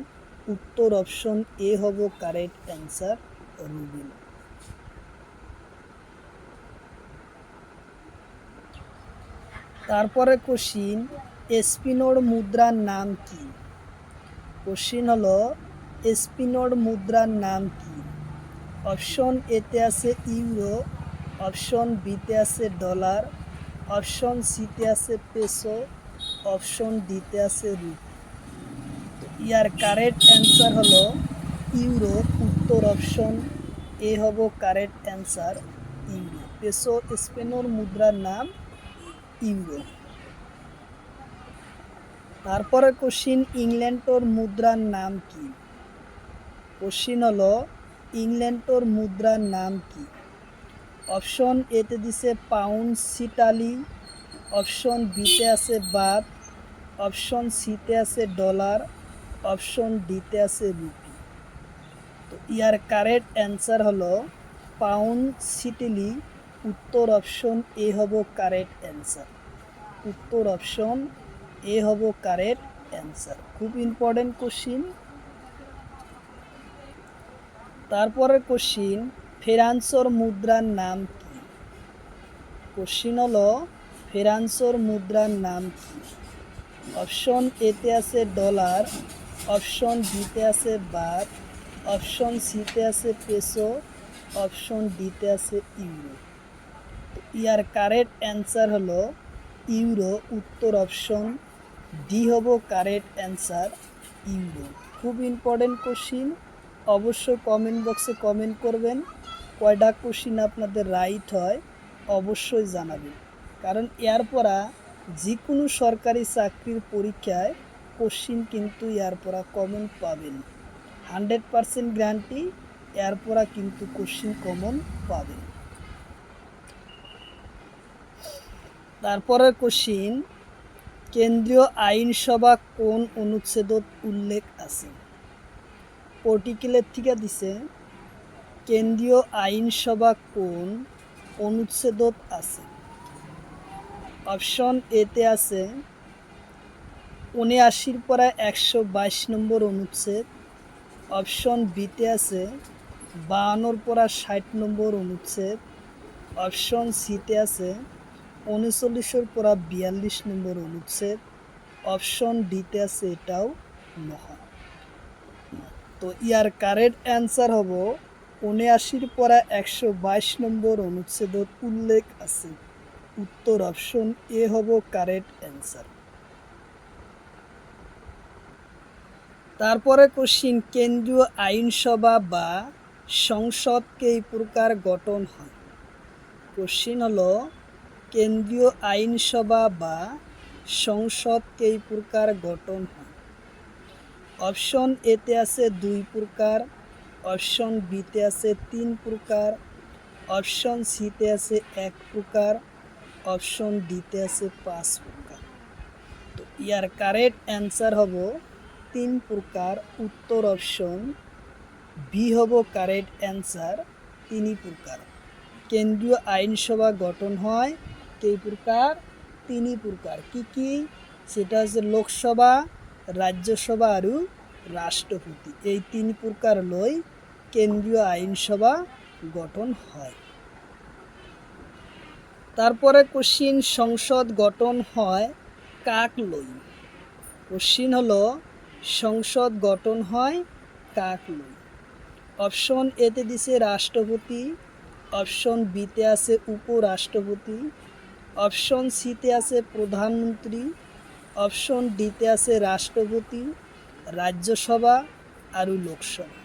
উত্তর অপশন এ হব কারেক্ট অ্যান্সার, রুবেল। তারপরে কোশ্চিন স্পিনর মুদ্রার নাম কি? কোশ্চিন হলো স্পিনর মুদ্রার নাম কি? অপশন এতে আছে ইউরো, অপশন বিতে আছে ডলার, অপশন সিতে আছে পেসো, অপশন ডিতে আছে রুপি। ইয়ার কারেক্ট অ্যান্সার হলো ইউরো। উত্তর অপশন এ হব কারেক্ট অ্যান্সার, ইউরো। পেসো স্পেনের মুদ্রার নাম ইউরো। তারপরে কোশ্চিন ইংল্যান্ডের মুদ্রার নাম কি? কোশ্চিন হলো ইংল্যান্ডের মুদ্রার নাম কি? অপশন এতে দিছে পাউন্ড সিটালি, অপশন বিতে আছে বাত, অপশন সিতে আছে ডলার, অপশন ডিতে আছে রুপি। তো ইয়ার কারেক্ট অ্যান্সার হলো পাউন্ড সিটিলি। উত্তর অপশন এ হব কারেক্ট অ্যান্সার। উত্তর অপশন এ হব কারেক্ট অ্যান্সার। খুব ইম্পর্টেন্ট কোশ্চিন। তারপরে কোশ্চিন ফ্রান্সের মুদ্রার নাম কি? কোশ্চিন হলো ফ্রান্সের মুদ্রার নাম কি? অপশন এতে আছে ডলার, অপশন বিতে আছে বাত, অপশন সিতে আছে পেসো, অপশন ডিতে আছে ইউরো। ইয়ার কারেক্ট অ্যান্সার হলো ইউরো। উত্তর অপশন ডি হব কারেক্ট অ্যান্সার, ইউরো। খুব ইম্পর্টেন্ট কোশ্চিন। অবশ্যই কমেন্ট বক্সে কমেন্ট করবেন কয়টা কোশ্চিন আপনাদের রাইট হয়, অবশ্যই জানাবেন। কারণ এর পরা যে কোনো সরকারি চাকরির পরীক্ষায় কোশ্চিন কিন্তু এর পরা কমন পাবেন। 100% গ্যারান্টি এর পরা কিন্তু কোশ্চিন কমন পাবেন। তারপরে কোশ্চিন কেন্দ্রীয় আইনসভা কোন অনুচ্ছেদত উল্লেখ আছে? পর্টিকুলার থেকে দিছে কেন্দ্রীয় আইনসভা কোন অনুচ্ছেদত আছে? অপশন এতে আছে ৭৯ পরা ১২২ নম্বর অনুচ্ছেদ। অপশন বিতে আছে ৫২ পরা ৬০ নম্বর অনুচ্ছেদ। অপশন সিতে আছে ৩৯ পরা ৪২ নম্বর অনুচ্ছেদ। অপশন ডিতে আছে এটাও নহয়। তো ইয়ার কারেক্ট অ্যান্সার হব ৭৯ পরা ১২২ নম্বর অনুচ্ছেদত উল্লেখ আছে। উত্তর অপশন এ হব কারেক্ট অ্যান্সার। তারপরে কোশ্চিন, কেন্দ্রীয় আইনসভা বা সংসদ কেই প্রকার গঠন হয়? কোশ্চিন হলো কেন্দ্রীয় আইনসভা বা সংসদ কেই প্রকার গঠন হয়? অপশন এতে আছে ২ প্রকার, অপশন বিতে আছে ৩ প্রকার, অপশন সিতে আছে ১ প্রকার, অপশন ডিতে আছে ৫ প্রকার। তো ইয়ার কারেক্ট অ্যান্সার হব ৩ প্রকার। উত্তর অপশন বি হব কারেক্ট অ্যান্সার, ৩ প্রকার। কেন্দ্রীয় আইনসভা গঠন হয় কই প্রকার? ৩ প্রকার। কি কি? সেটা হচ্ছে লোকসভা, রাজ্যসভা আর রাষ্ট্রপতি। এই ৩ প্রকার লই কেন্দ্রীয় আইনসভা গঠন হয়। তারপরে কোশ্চিন, সংসদ গঠন হয় কাক লই? কোশ্চিন হলো সংসদ গঠন হয় কাক লই? অপশন এতে দিছে রাষ্ট্রপতি, অপশন বিতে আছে উপরাষ্ট্রপতি, অপশন সিতে আছে প্রধানমন্ত্রী, অপশন ডিতে আছে রাষ্ট্রপতি, রাজ্যসভা আর লোকসভা।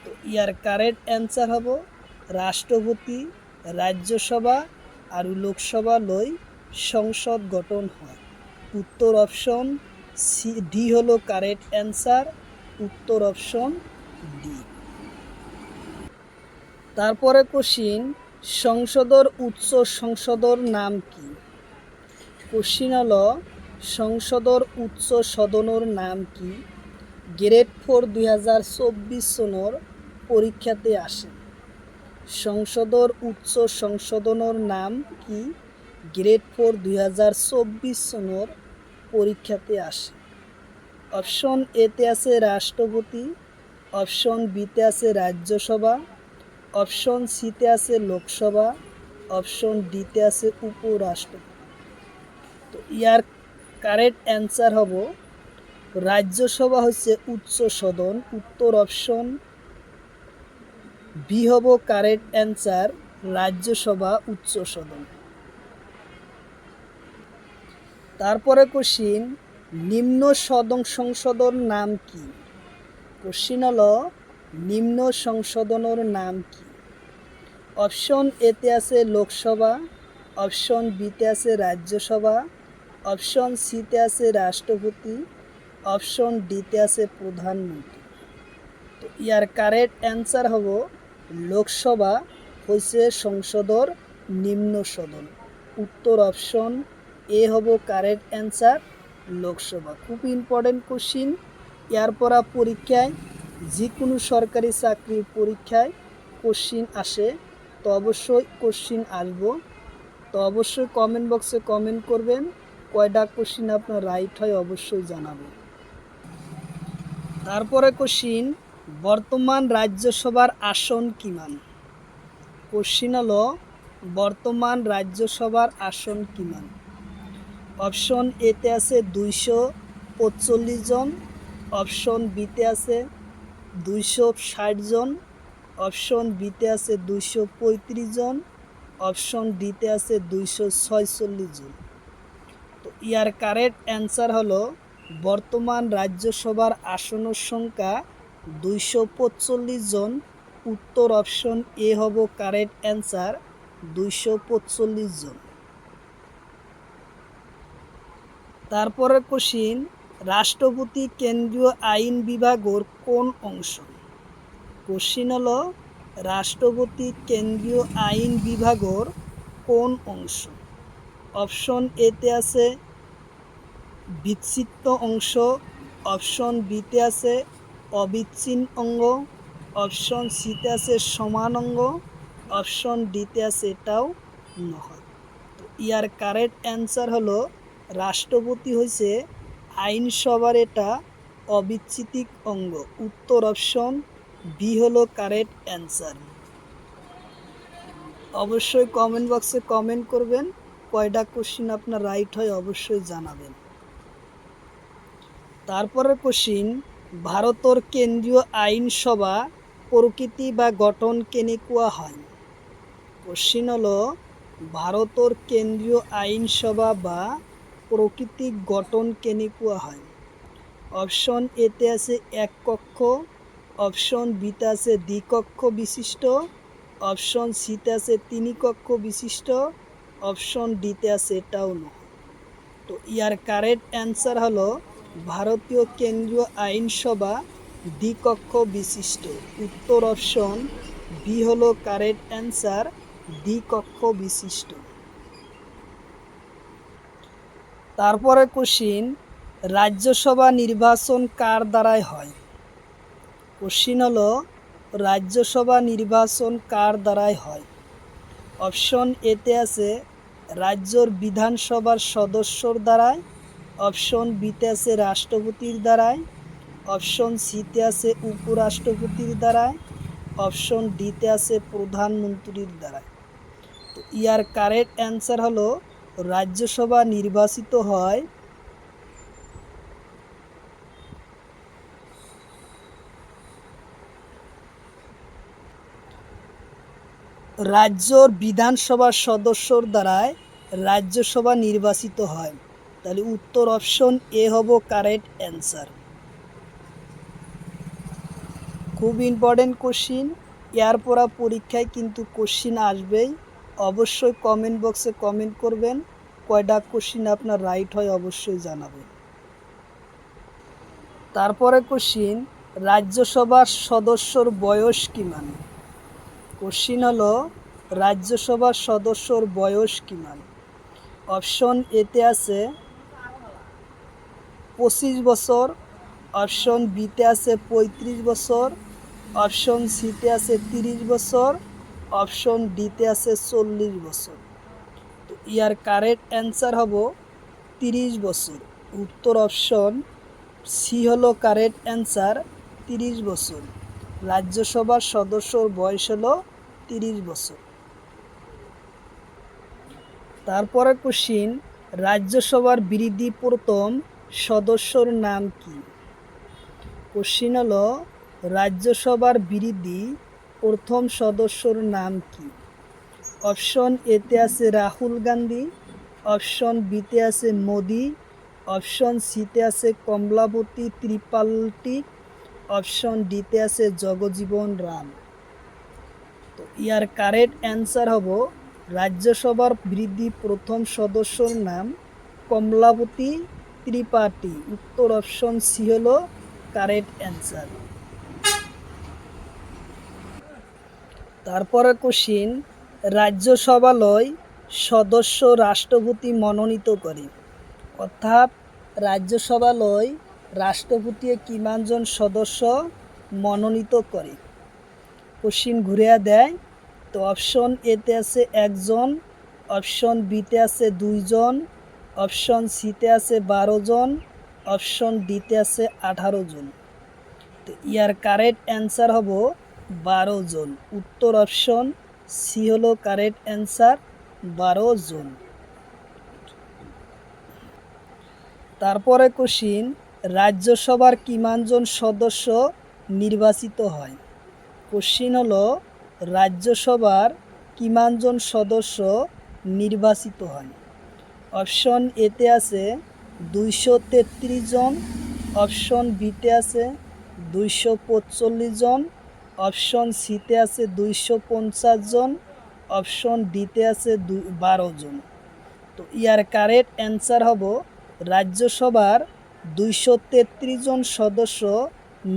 তো ইয়ার কারেক্ট অ্যান্সার হব রাষ্ট্রপতি, রাজ্যসভা আর লোকসভা লই সংসদ গঠন হয়। উত্তর অপশন সি ডি হলো কারেক্ট অ্যান্সার। উত্তর অপশন ডি। তারপরে কোশ্চিন, সংসদর উচ্চ সংসদর নাম কি? কোশ্চিন হলো সংসদর উচ্চ সদনের নাম কি? গ্রেড 4 2024 সনের পরীক্ষাতে আসে। সংসদর উচ্চ সংশোধনের নাম কি? গ্রেড 4 2024 সনের পরীক্ষাতে আসে। অপশন এতে আছে রাষ্ট্রপতি, অপশন বিতে আছে রাজ্যসভা, অপশন সিতে আছে লোকসভা, অপশন ডিতে আছে উপরাষ্ট্রপতি। তো ইয়ার কারেক্ট অ্যান্সার হব রাজ্যসভা হচ্ছে উচ্চ সদন। উত্তর অপশন বি হব কারেক্ট অ্যান্সার, রাজ্যসভা উচ্চ সদন। তারপরে কোশ্চিন, নিম্ন সদন সংসদের নাম কি? কোশ্চিন হলো নিম্ন সংশোধনের নাম কি? অপশন এতে আছে লোকসভা, অপশন বিতে আছে রাজ্যসভা, অপশন সিতে আছে রাষ্ট্রপতি, অপশন ডিতে আছে প্রধানমন্ত্রী। তো ইয়ার কারেক্ট অ্যান্সার হব লোকসভা হচ্ছে সংসদর নিম্ন সদন। উত্তর অপশন এ হব কারেক্ট অ্যান্সার, লোকসভা। খুব ইম্পর্টেন্ট কোশ্চিন। এরপর পরীক্ষায় যে কোনো সরকারি চাকরির পরীক্ষায় কোশ্চিন আসে, তো অবশ্যই কোশ্চিন আসবো। তো অবশ্যই কমেন্ট বক্সে কমেন্ট করবেন, কয়টা কোশ্চিন আপনার রাইট হয় অবশ্যই জানাবেন। তারপরে কোশ্চিন, বর্তমান রাজ্যসভার আসন কিমান? কোশ্চিন হলো বর্তমান রাজ্যসভার আসন কিমান? অপশন এতে আছে 245 জন, অপশন বিতে আছে 260 জন, অপশন বিতে আছে 235 জন, অপশন ডিতে আছে 246 জন। তো ইয়ার কারেক্ট অ্যান্সার হলো বর্তমান রাজ্যসভার আসনের সংখ্যা 245 জন। উত্তর অপশন এ হব কারেক্ট অ্যান্সার, 245 জন। তারপরে কোশ্চিন, রাষ্ট্রপতি কেন্দ্রীয় আইন বিভাগের কোন অংশ? কোশ্চিন হলো রাষ্ট্রপতি কেন্দ্রীয় আইন বিভাগের কোন অংশ? অপশন এতে আছে বিচ্ছিন্ন অংশ, অপশন বিতে আছে অবিচ্ছিন্ন অঙ্গ, অপশন সিতে আছে সমান অঙ্গ, অপশন ডিতে আছে এটাও নয়। তো ইয়ার কারেক্ট অ্যান্সার হলো রাষ্ট্রপতি হয়েছে আইনসভার এটা অবিচ্ছিন্ন অঙ্গ। উত্তর অপশন বি হলো কারেক্ট অ্যান্সার। অবশ্যই কমেন্ট বক্সে কমেন্ট করবেন কয়টা কোশ্চিন আপনার রাইট হয় অবশ্যই জানাবেন। তারপরের কোশ্চিন, ভারতের কেন্দ্রীয় আইনসভা প্রকৃতি বা গঠন কেনে কোয়া হয়। কোশ্চিন হলো ভারতের কেন্দ্রীয় আইনসভা বা প্রকৃতিক গঠন কেনে কোয়া হয়। অপশন এতে আছে এক কক্ষ, অপশন বিতে আছে দ্বিকক্ষ বিশিষ্ট, অপশন সিতে আছে তিন কক্ষ বিশিষ্ট, অপশন ডিতে আছে এটাও নয়। তো ইয়ার কারেক্ট অ্যান্সার হলো ভারতীয় কেন্দ্রীয় আইনসভা দ্বিকক্ষ বিশিষ্ট। উত্তর অপশন বি হলো কারেক্ট অ্যান্সার, দ্বিকক্ষ বিশিষ্ট। তারপরে কোশ্চিন, রাজ্যসভা নির্বাচন কার দ্বারাই হয়। কোশ্চিন হলো রাজ্যসভা নির্বাচন কার দ্বারাই হয়। অপশন এতে আছে রাজ্যর বিধানসভার সদস্যর দ্বারায়, অপশন বিতে আছে রাষ্ট্রপতির দ্বারায়, অপশন সিতে আছে উপরাষ্ট্রপতির দ্বারায়, অপশন ডিতে আছে প্রধানমন্ত্রীর দ্বারায়। তো ইয়ার কারেক্ট অ্যান্সার হলো রাজ্যসভা নির্বাচিত হয় রাজ্যর বিধানসভার সদস্যর দ্বারায় রাজ্যসভা নির্বাচিত হয়। তাহলে উত্তর অপশন এ হবো কারেক্ট অ্যান্সার। খুব ইম্পর্টেন্ট কোশ্চিন, এরপর পরীক্ষায় কিন্তু কোশ্চিন আসবেই। অবশ্যই কমেন্ট বক্সে কমেন্ট করবেন কয়টা কোশ্চিন আপনার রাইট হয় অবশ্যই জানাবেন। তারপরে কোশ্চিন, রাজ্যসভার সদস্যর বয়স কিমান। কোশ্চিন হলো রাজ্যসভার সদস্যর বয়স কিমান। অপশন এতে আছে 25 বছর, অপশন বিতে আছে 35 বছর, অপশন সিতে আছে 30 বছর, অপশন ডিতে আছে 40 বছর। তো ইয়ার কারেক্ট অ্যান্সার হবো 30 বছর। উত্তর অপশন সি হলো কারেক্ট অ্যান্সার, 30 বছর। রাজ্যসভার সদস্যর বয়স হলো 30 বছর। তারপরে কোশ্চিন, রাজ্যসভার বিরোধী প্রথম সদস্যর নাম কি। কোশ্চিন হলো রাজ্যসভার বিরোধী প্রথম সদস্যর নাম কি। অপশন এতে আছে রাহুল গান্ধী, অপশন বিতে আছে মোদি, অপশন সিতে আছে কমলাবতী ত্রিপাঠী, অপশন ডিতে আছে জগজীবন রাম। তো ইয়ার কারেক্ট অ্যান্সার হবো রাজ্যসভার বিরোধী প্রথম সদস্যর নাম কমলাবতী ত্রিপাঠী। উত্তর অপশন সি হলো কারেক্ট অ্যান্সার। তারপরে কোশ্চিন, রাজ্যসভালয় সদস্য রাষ্ট্রপতি মনোনীত করে। অর্থাৎ রাজ্যসভালয় রাষ্ট্রপতি কিমানজন সদস্য মনোনীত করে। কোশ্চিন ঘুরিয়ে দেয়। তো অপশন এতে আছে একজন, অপশন বিতে আছে 2 জন, অপশন সিতে আছে 12 জন, অপশন ডিতে আছে 18 জন। তো ইয়ার কারেক্ট অ্যান্সার হবো 12 জন। উত্তর অপশন সি হলো কারেক্ট অ্যান্সার, 12 জন। তারপরে কোশ্চিন, রাজ্যসভার কিমানজন সদস্য নির্বাচিত হয়। কোশ্চিন হলো রাজ্যসভার কিমানজন সদস্য নির্বাচিত হয়। অপশন এতে আছে 233 জন, অপশন বিতে আছে 245 জন, অপশন সিতে আছে 250 জন, অপশন ডিতে আছে 12 জন। তো ইয়ার কারেক্ট অ্যান্সার হবো রাজ্যসভার 233 জন সদস্য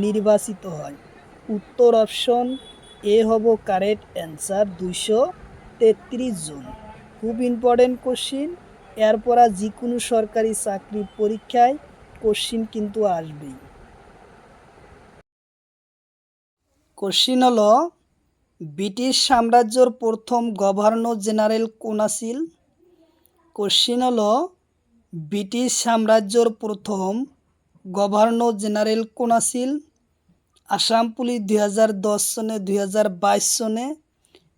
নির্বাচিত হয়। উত্তর অপশন এ হবো কারেক্ট অ্যান্সার, 233 জন। খুব ইম্পর্টেন্ট কোশ্চিন, এরপর যে কোনো সরকারি চাকরির পরীক্ষায় কোশ্চিন কিন্তু আসবেই। কোশ্চিন হলো, ব্রিটিশ সাম্রাজ্যের প্রথম গভর্নর জেনারেল কোন আছিল? কোশ্চিন হলো, ব্রিটিশ সাম্রাজ্যের প্রথম গভর্নর জেনারেল কোন আছিল? আসাম পুলিশ 2010 সনে, 2022 সনে,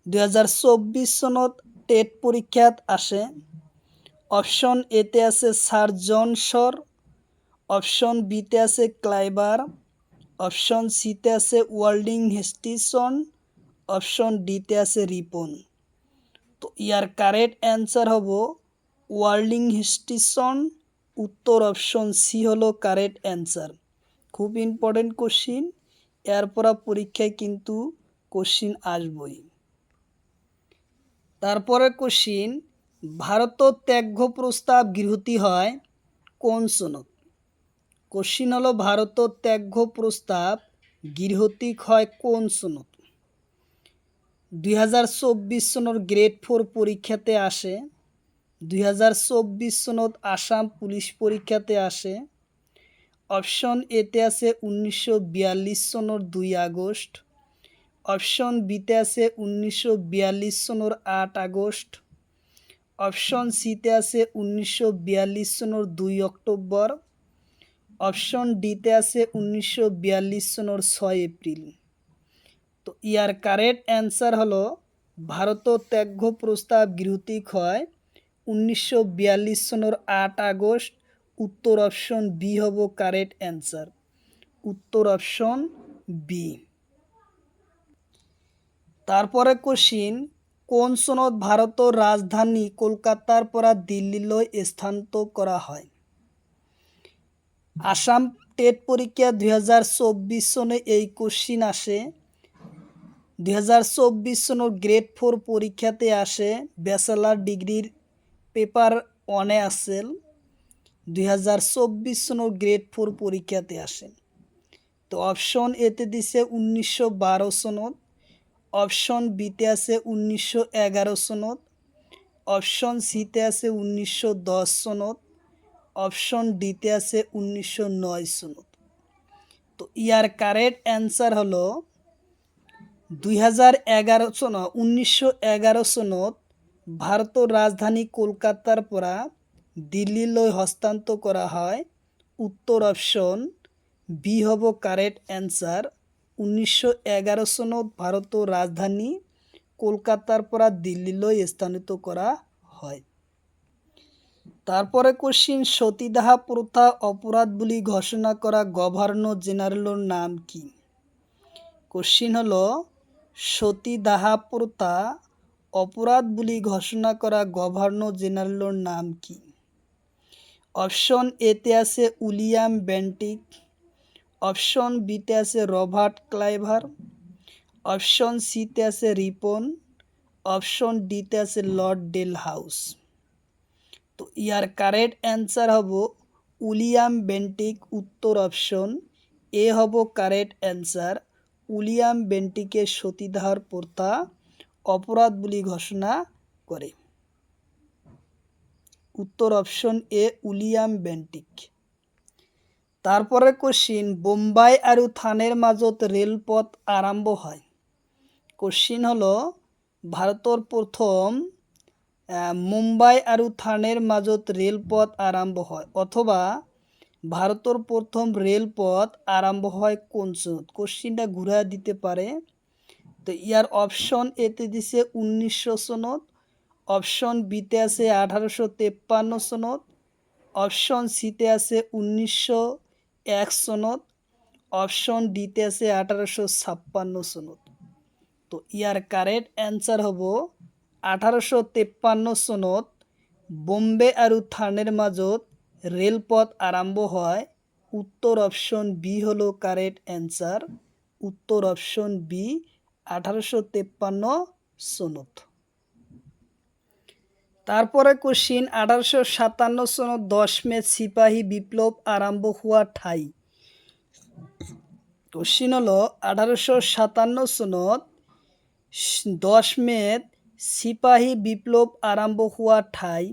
2024 সনত টেট পরীক্ষাত আসে। অপশন এতে আছে স্যার জন শর, অপশন বিতে আছে ক্লাইবার, অপশন সিতে আছে ওয়ার্ল্ডিং হেস্টিসন, অপশন ডিতে আছে রিপন। তো ইয়ার কারেক্ট অ্যান্সার হব ওয়ার্ল্ডিং হেস্টিসন। উত্তর অপশন সি হলো কারেক্ট অ্যান্সার। খুব ইম্পর্টেন্ট কোশ্চিন, এরপর পরীক্ষায় কিন্তু কোশ্চিন আসবই। তারপরে কোশ্চিন, ভারত ত্যাগ প্রস্তাব গৃহীত হয় কোন সনত? কোশ্চিন হলো, ভারত ত্যাগ প্রস্তাব গৃহীত হয় কোন সনত? 2024 সনের গ্রেড 4 পরীক্ষাতে আসে, 2024 সনত আসাম পুলিশ পরীক্ষাতে আসে। অপশন এতে আছে 1942 সনের 2 আগস্ট, অপশন বিতে আছে 1942 সনের 8 আগস্ট, অপশন সিতে আছে 1942 সনের 2 অক্টোবর, অপশন ডিতে আছে 1942 সনের 6 এপ্রিল। তো ইয়ার কারেক্ট অ্যান্সার হলো, ভারত ত্যাগ প্রস্তাব গৃহীত হয় 1942 সনের 8 আগস্ট। উত্তর অপশন বি হব কারেক্ট অ্যান্সার। উত্তর অপশন বি। তারপরে কোশ্চিন, কোন সনত ভারতের রাজধানী কলকাতার পরা দিল্লিলৈ স্থানান্তর করা হয়? আসাম টেট পরীক্ষা 2024 সনে এই কোশ্চিন আসে, 2024 সনের গ্রেড 4 পরীক্ষাতে আসে, ব্যাচেলার ডিগ্রির পেপার 1-এ আসেল, 2024 সনের গ্রেড 4 পরীক্ষাতে আসে। তো অপশন এতে দিছে 1912 সনত, অপশন বিতে আছে 1911 সনত, অপশন সিতে আছে 1910 সনত, অপশন ডিতে আছে 1909 সনত। তো ইয়ার কারেক্ট অ্যান্সার হলো 1911 সনত ভারতের রাজধানী কলকাতার পরা দিল্লিলৈ হস্তান্তর করা হয়। উত্তর অপশন বি হব কারেক্ট অ্যান্সার। 1911 সনত ভারতের রাজধানী কলকাতার পরা দিল্লিলৈ স্থানান্তর করা হয়। তারপরে কোশ্চিন, সতীদাহ প্রথা অপরাধ বলে ঘোষণা করা গভর্নর জেনারেলের নাম কি? কোশ্চিন হলো, সতীদাহ প্রথা অপরাধ বলে ঘোষণা করা গভর্নর জেনারেলের নাম কি? অপশন এতে আছে উইলিয়াম বেন্টিক, অপশন বিতে আছে রবার্ট ক্লাইভার, অপশন সিতে আছে রিপন, অপশন ডিতে আছে লর্ড ডেলহাউস। তো ইয়ার কারেক্ট অ্যান্সার হব উইলিয়াম বেন্টিক। উত্তর অপশন এ হব কারেক্ট অ্যান্সার। উইলিয়াম বেন্টিকের সতীদাহর প্রথা অপরাধ বলে ঘোষণা করে। উত্তর অপশন এ উইলিয়াম বেন্টিক। তারপরে কোশ্চিন, বোম্বাই আর থানের মাজত রেলপথ আরম্ভ হয়? কোশ্চিন হলো, ভারতের প্রথম মুম্বাই আর থানের মাজত রেলপথ আরম্ভ হয়, অথবা ভারতের প্রথম রেলপথ আরম্ভ হয় কোন সনত? কোশ্চিনটা ঘুরা দিতে পারে। তো ইয়ার অপশন এতে দিছে 1900 সনত, অপশন বিতে আছে 1853 সনত, অপশন সিতে আছে 1901 সনত, অপশন ডিতে আছে 1856 সনত। তো ইয়ার কারেক্ট অ্যান্সার হব 1853 সনত বোম্বে আর থানের মাজত রেলপথ আরম্ভ হয়। উত্তর অপশন বি হলো কারেক্ট অ্যান্সার। উত্তর অপশন বি 1853 সনত। তারপরে কোশ্চিন, 1857 সনত 10 মে সিপাহী বিপ্লব আরম্ভ হওয়া ঠাই? কোশ্চিন হলো, 1857 সনত 10 মে সিপাহী বিপ্লব আরম্ভ হওয়া ঠাই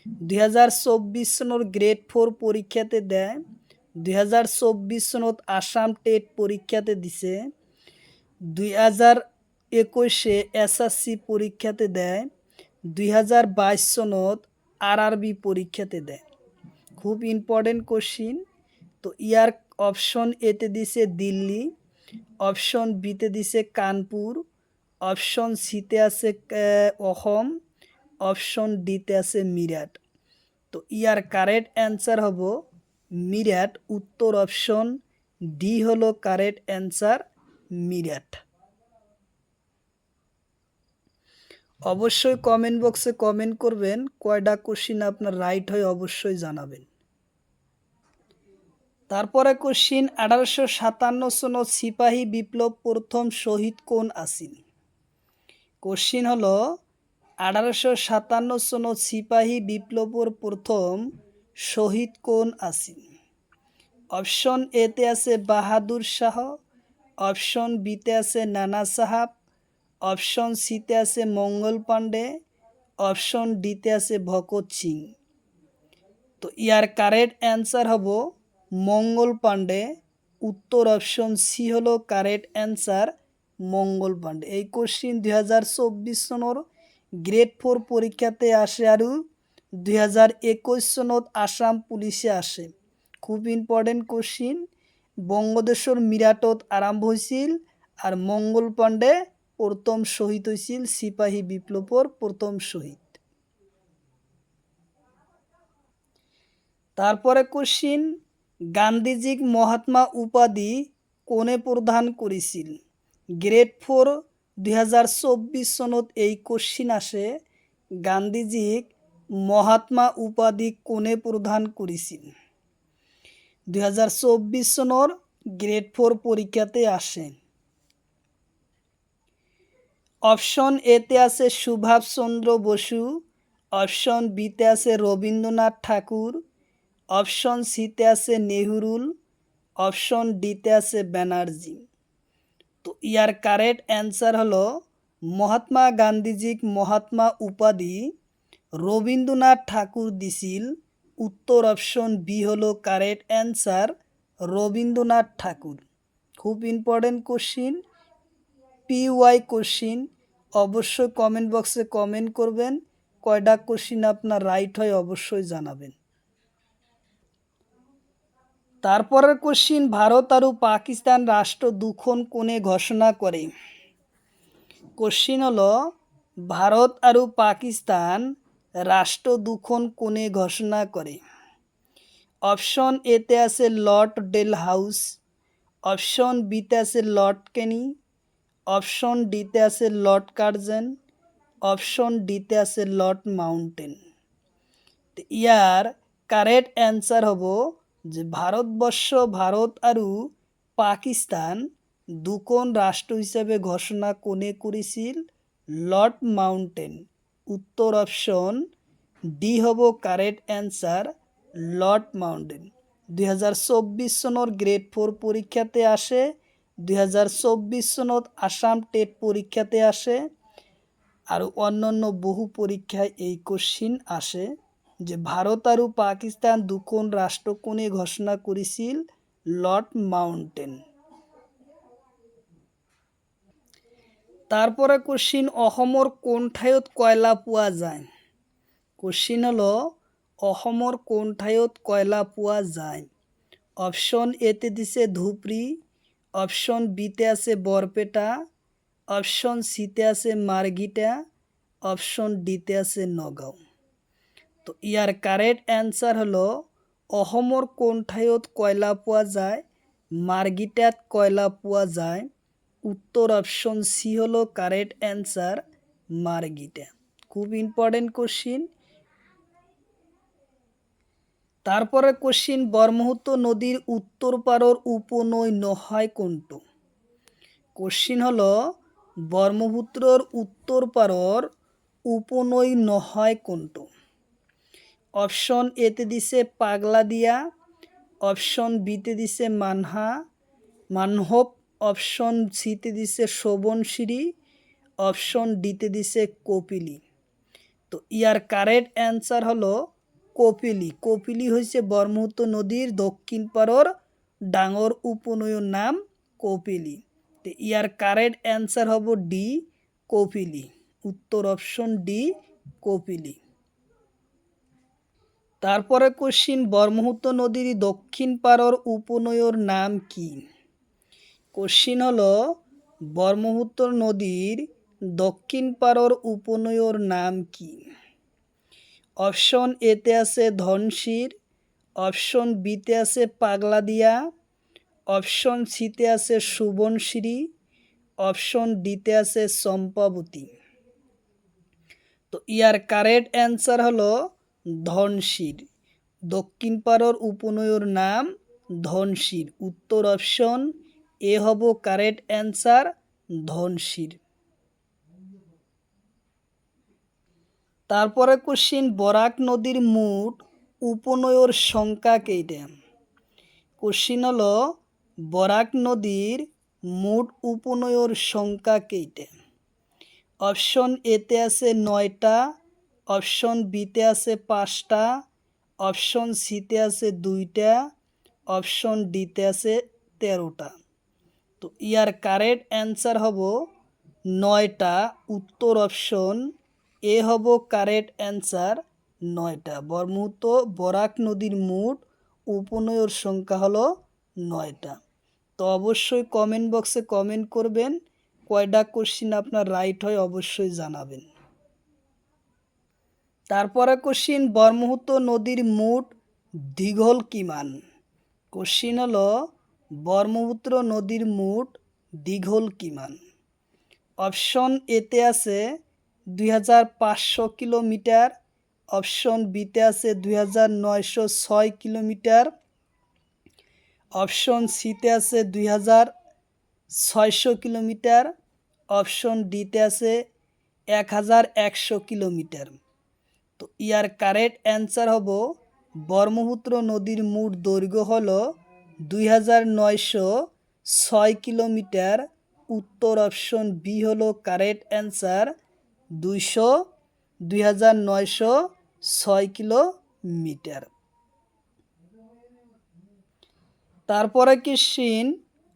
2024 চনৰ গ্ৰেড 4 পৰীক্ষাতে দেয়, 2024 চনত আসাম টেট পৰীক্ষাতে দিছে, 2021 এসএসসি পৰীক্ষাতে দেয়, 2022 চনত আরআরবি পরীক্ষাতে দেয়। খুব ইম্পর্টেন্ট কোশ্চিন। তো ইয়ার অপশন এতে দিছে দিল্লি, অপশন বিতে দিছে কানপুর, অপশন সিতে আছে অসম, অপশন ডিতে আছে মিরাট। তো ইয়ার কারেক্ট অ্যান্সার হব মিরাট। উত্তর অপশন ডি হলো কারেক্ট অ্যান্সার, মিরাট। অবশ্যই কমেন্ট বক্সে কমেন্ট করবেন কয়টা কোশ্চিন আপনার রাইট হয়, অবশ্যই জানাবেন। তারপরে কোশ্চিন 1857 সনত সিপাহী বিপ্লব প্রথম শহীদ কোন আসিল? কোশ্চিন হলো 1857 সনত সিপাহী বিপ্লবর প্রথম শহীদ কোন আসিল? অপশন এতে আছে বাহাদুর শাহ, অপশন বিতে আছে নানা সাহাব, অপশন সিতে আছে মঙ্গল পাণ্ডে, অপশন ডিতে আছে ভগৎ সিং। তো ইয়ার কারেক্ট অ্যান্সার হব মঙ্গল পাণ্ডে। উত্তর অপশন সি হলো কারেক্ট অ্যান্সার, মঙ্গল পাণ্ডে। এই কোশ্চিন 2024 সনের গ্রেড 4 পরীক্ষাতে আসে আর 2021 সনত আসাম পুলিশে আসে। খুব ইম্পর্টেন্ট কোশ্চিন। বঙ্গদেশর মিরাটত আরম্ভ হয়েছিল আর মঙ্গল পাণ্ডে প্রথম শহীদ হয়েছিল, সিপাহী বিপ্লবর প্রথম শহীদ। তারপরে কোশ্চিন গান্ধীজিক মহাত্মা উপাধি কোনে প্রদান করেছিল? গ্রেড 4 2024 সনত এই কোশ্চিন আসে। গান্ধীজিক মহাত্মা উপাধি কোনে প্রদান করেছিল? 2024 সনের গ্রেড 4 পরীক্ষাতে আসে। অপশন এতে আছে সুভাষচন্দ্র বসু, অপশন বিতে আছে রবীন্দ্রনাথ ঠাকুর, অপশন সিতে আছে নেহরুল, অপশন ডিতে আছে ব্যানার্জি। তো ইয়ার কারেক্ট অ্যান্সার হলো মহাত্মা গান্ধীজিক মহাত্মা উপাধি রবীন্দ্রনাথ ঠাকুর দিছিল। উত্তর অপশন বি হলো কারেক্ট অ্যান্সার, রবীন্দ্রনাথ ঠাকুর। খুব ইম্পর্টেন্ট কোশ্চিন, পিওয়াই কোশ্চিন। অবশ্যই কমেন্ট বক্সে কমেন্ট করবেন কয়টা কোশ্চিন আপনার রাইট হয়, অবশ্যই জানাবেন। তারপরের কোশ্চিন ভারত আর পাকিস্তান রাষ্ট্র দুখন কোনে ঘোষণা করে? কোশ্চিন হলো ভারত আর পাকিস্তান রাষ্ট্র দুখন কোনে ঘোষণা করে? অপশন এতে আছে লর্ড ডেল হাউস, অপশন বিতে আছে লর্ড কেনি, অপশন ডিতে আছে লর্ড কার্জন, অপশন ডিতে আছে লর্ড মাউন্টেন। ইয়ার কারেক্ট অ্যান্সার হব যে ভারতবর্ষ ভারত আর পাকিস্তান দুখন রাষ্ট্র হিসাবে ঘোষণা কোনে করেছিল? Lord mountain. উত্তর অপশন ডি হব কারেক্ট অ্যান্সার, লর্ড মাউন্টেন। 2024 সনের গ্রেড 4 পরীক্ষাতে আসে, 2024 সনত আসাম টেট পরীক্ষাতে আসে, আর অন্যান্য বহু পরীক্ষায় এই কোশ্চিন আসে যে ভারত আর পাকিস্তান দুখন রাষ্ট্র কোনে ঘোষণা করেছিল? Lord mountain. তারপরে কোশ্চিন অসমর কোন ঠাইত কয়লা পোৱা যায়? কোশ্চিন হলো অসমর কোন ঠাইত কয়লা পোৱা যায়? অপশন এতে দিছে ধুবড়ী, অপশন বিতে আছে বরপেটা, অপশন সিতে আছে মার্ঘিটা, অপশন ডিতে আছে নগাঁও। তো ইয়ার কারেক্ট অ্যান্সার হলো অসমর কোন ঠাইত কয়লা পোৱা যায়? মার্ঘিটাত কয়লা পোৱা যায়। উত্তর অপশন সি হলো কারেক্ট অ্যান্সার, মার্ঘিটা। খুব ইম্পর্টেন্ট কোশ্চিন। তারপরে কোশ্চিন ব্রহ্মপুত্র নদীর উত্তর পারর উপনৈ নহয় কোনটো? কোশ্চিন হলো ব্রহ্মপুত্রর উত্তর পারর উপনৈ নহয় কোনটো? অপশন এতে দিছে পাগলাদিয়া, অপশন বিতে দিছে মানহোপ, অপশন সিতে দিছে শোভনশিরি, অপশন ডিতে দিছে কপিলি। তো ইয়ার কারেক্ট অ্যান্সার হলো কপিলী। কপিলী হয়েছে ব্রহ্মপুত্র নদীর দক্ষিণ পাড়র ডাঙর উপনয়র নাম কপিলী। তো ইয়ার কারেক্ট অ্যান্সার হব ডি কপিলী। উত্তর অপশন ডি কপিলী। তারপরে কোশ্চিন, ব্রহ্মপুত্র নদীর দক্ষিণ পাড়র উপনয়র নাম কি? কোশ্চিন হলো ব্রহ্মপুত্র নদীর দক্ষিণ পাড়র উপনয়র নাম কি? অপশন এতে আছে ধনশির, অপশন বিতে আছে পাগলাদিয়া, অপশন সিতে আছে সুবনশিরি, অপশন ডিতে আছে চম্পাবতী। তো ইয়ার কারেক্ট অ্যান্সার হলো ধনশির। দক্ষিণ পাড়র উপনয়র নাম ধনশির। উত্তর অপশন এ হব কারেক্ট অ্যান্সার, ধনশির। তারপরে কোশ্চিন, বরাক নদীর মোট উপনয়র সংখ্যা কেইটা? কোশ্চিন হলো বরাক নদীর মোট উপনয়র সংখ্যা কেইটা? অপশন এতে আছে 9টা, অপশন বিতে আছে 5টা, অপশন সিতে আছে 2টা, অপশন ডিতে আছে 13টা। তো ইয়ার কারেক্ট অ্যান্সার হব 9টা। উত্তর অপশন এ হব কারেক্ট অ্যান্সার, 9টা। ব্রহ্মপুত্র বরাক নদীর মোট উপনয়র সংখ্যা হলো 9টা। তো অবশ্যই কমেন্ট বক্সে কমেন্ট করবেন, কয়টা কোশ্চিন আপনার রাইট হয় অবশ্যই জানাবেন। তারপরে কোশ্চিন, ব্রহ্মপুত্র নদীর মোট দীঘল কিমান? কোশ্চিন হলো ব্রহ্মপুত্র নদীর মোট দীঘল কিমান? অপশন এতে আছে 2500 কিলোমিটার, অপশন বিতে আছে 2906 কিলোমিটার, অপশন সিতে আছে 2600 কিলোমিটার, অপশন ডিতে আছে 1100 কিলোমিটার। তো ইয়ার কারেক্ট অ্যান্সার হব ব্রহ্মপুত্র নদীর মোট দৈর্ঘ্য হল 2906 কিলোমিটার। উত্তর অপশন বি হলো কারেক্ট অ্যান্সার, 2906 কিলোমিটার। তারপরে কোশ্চিন,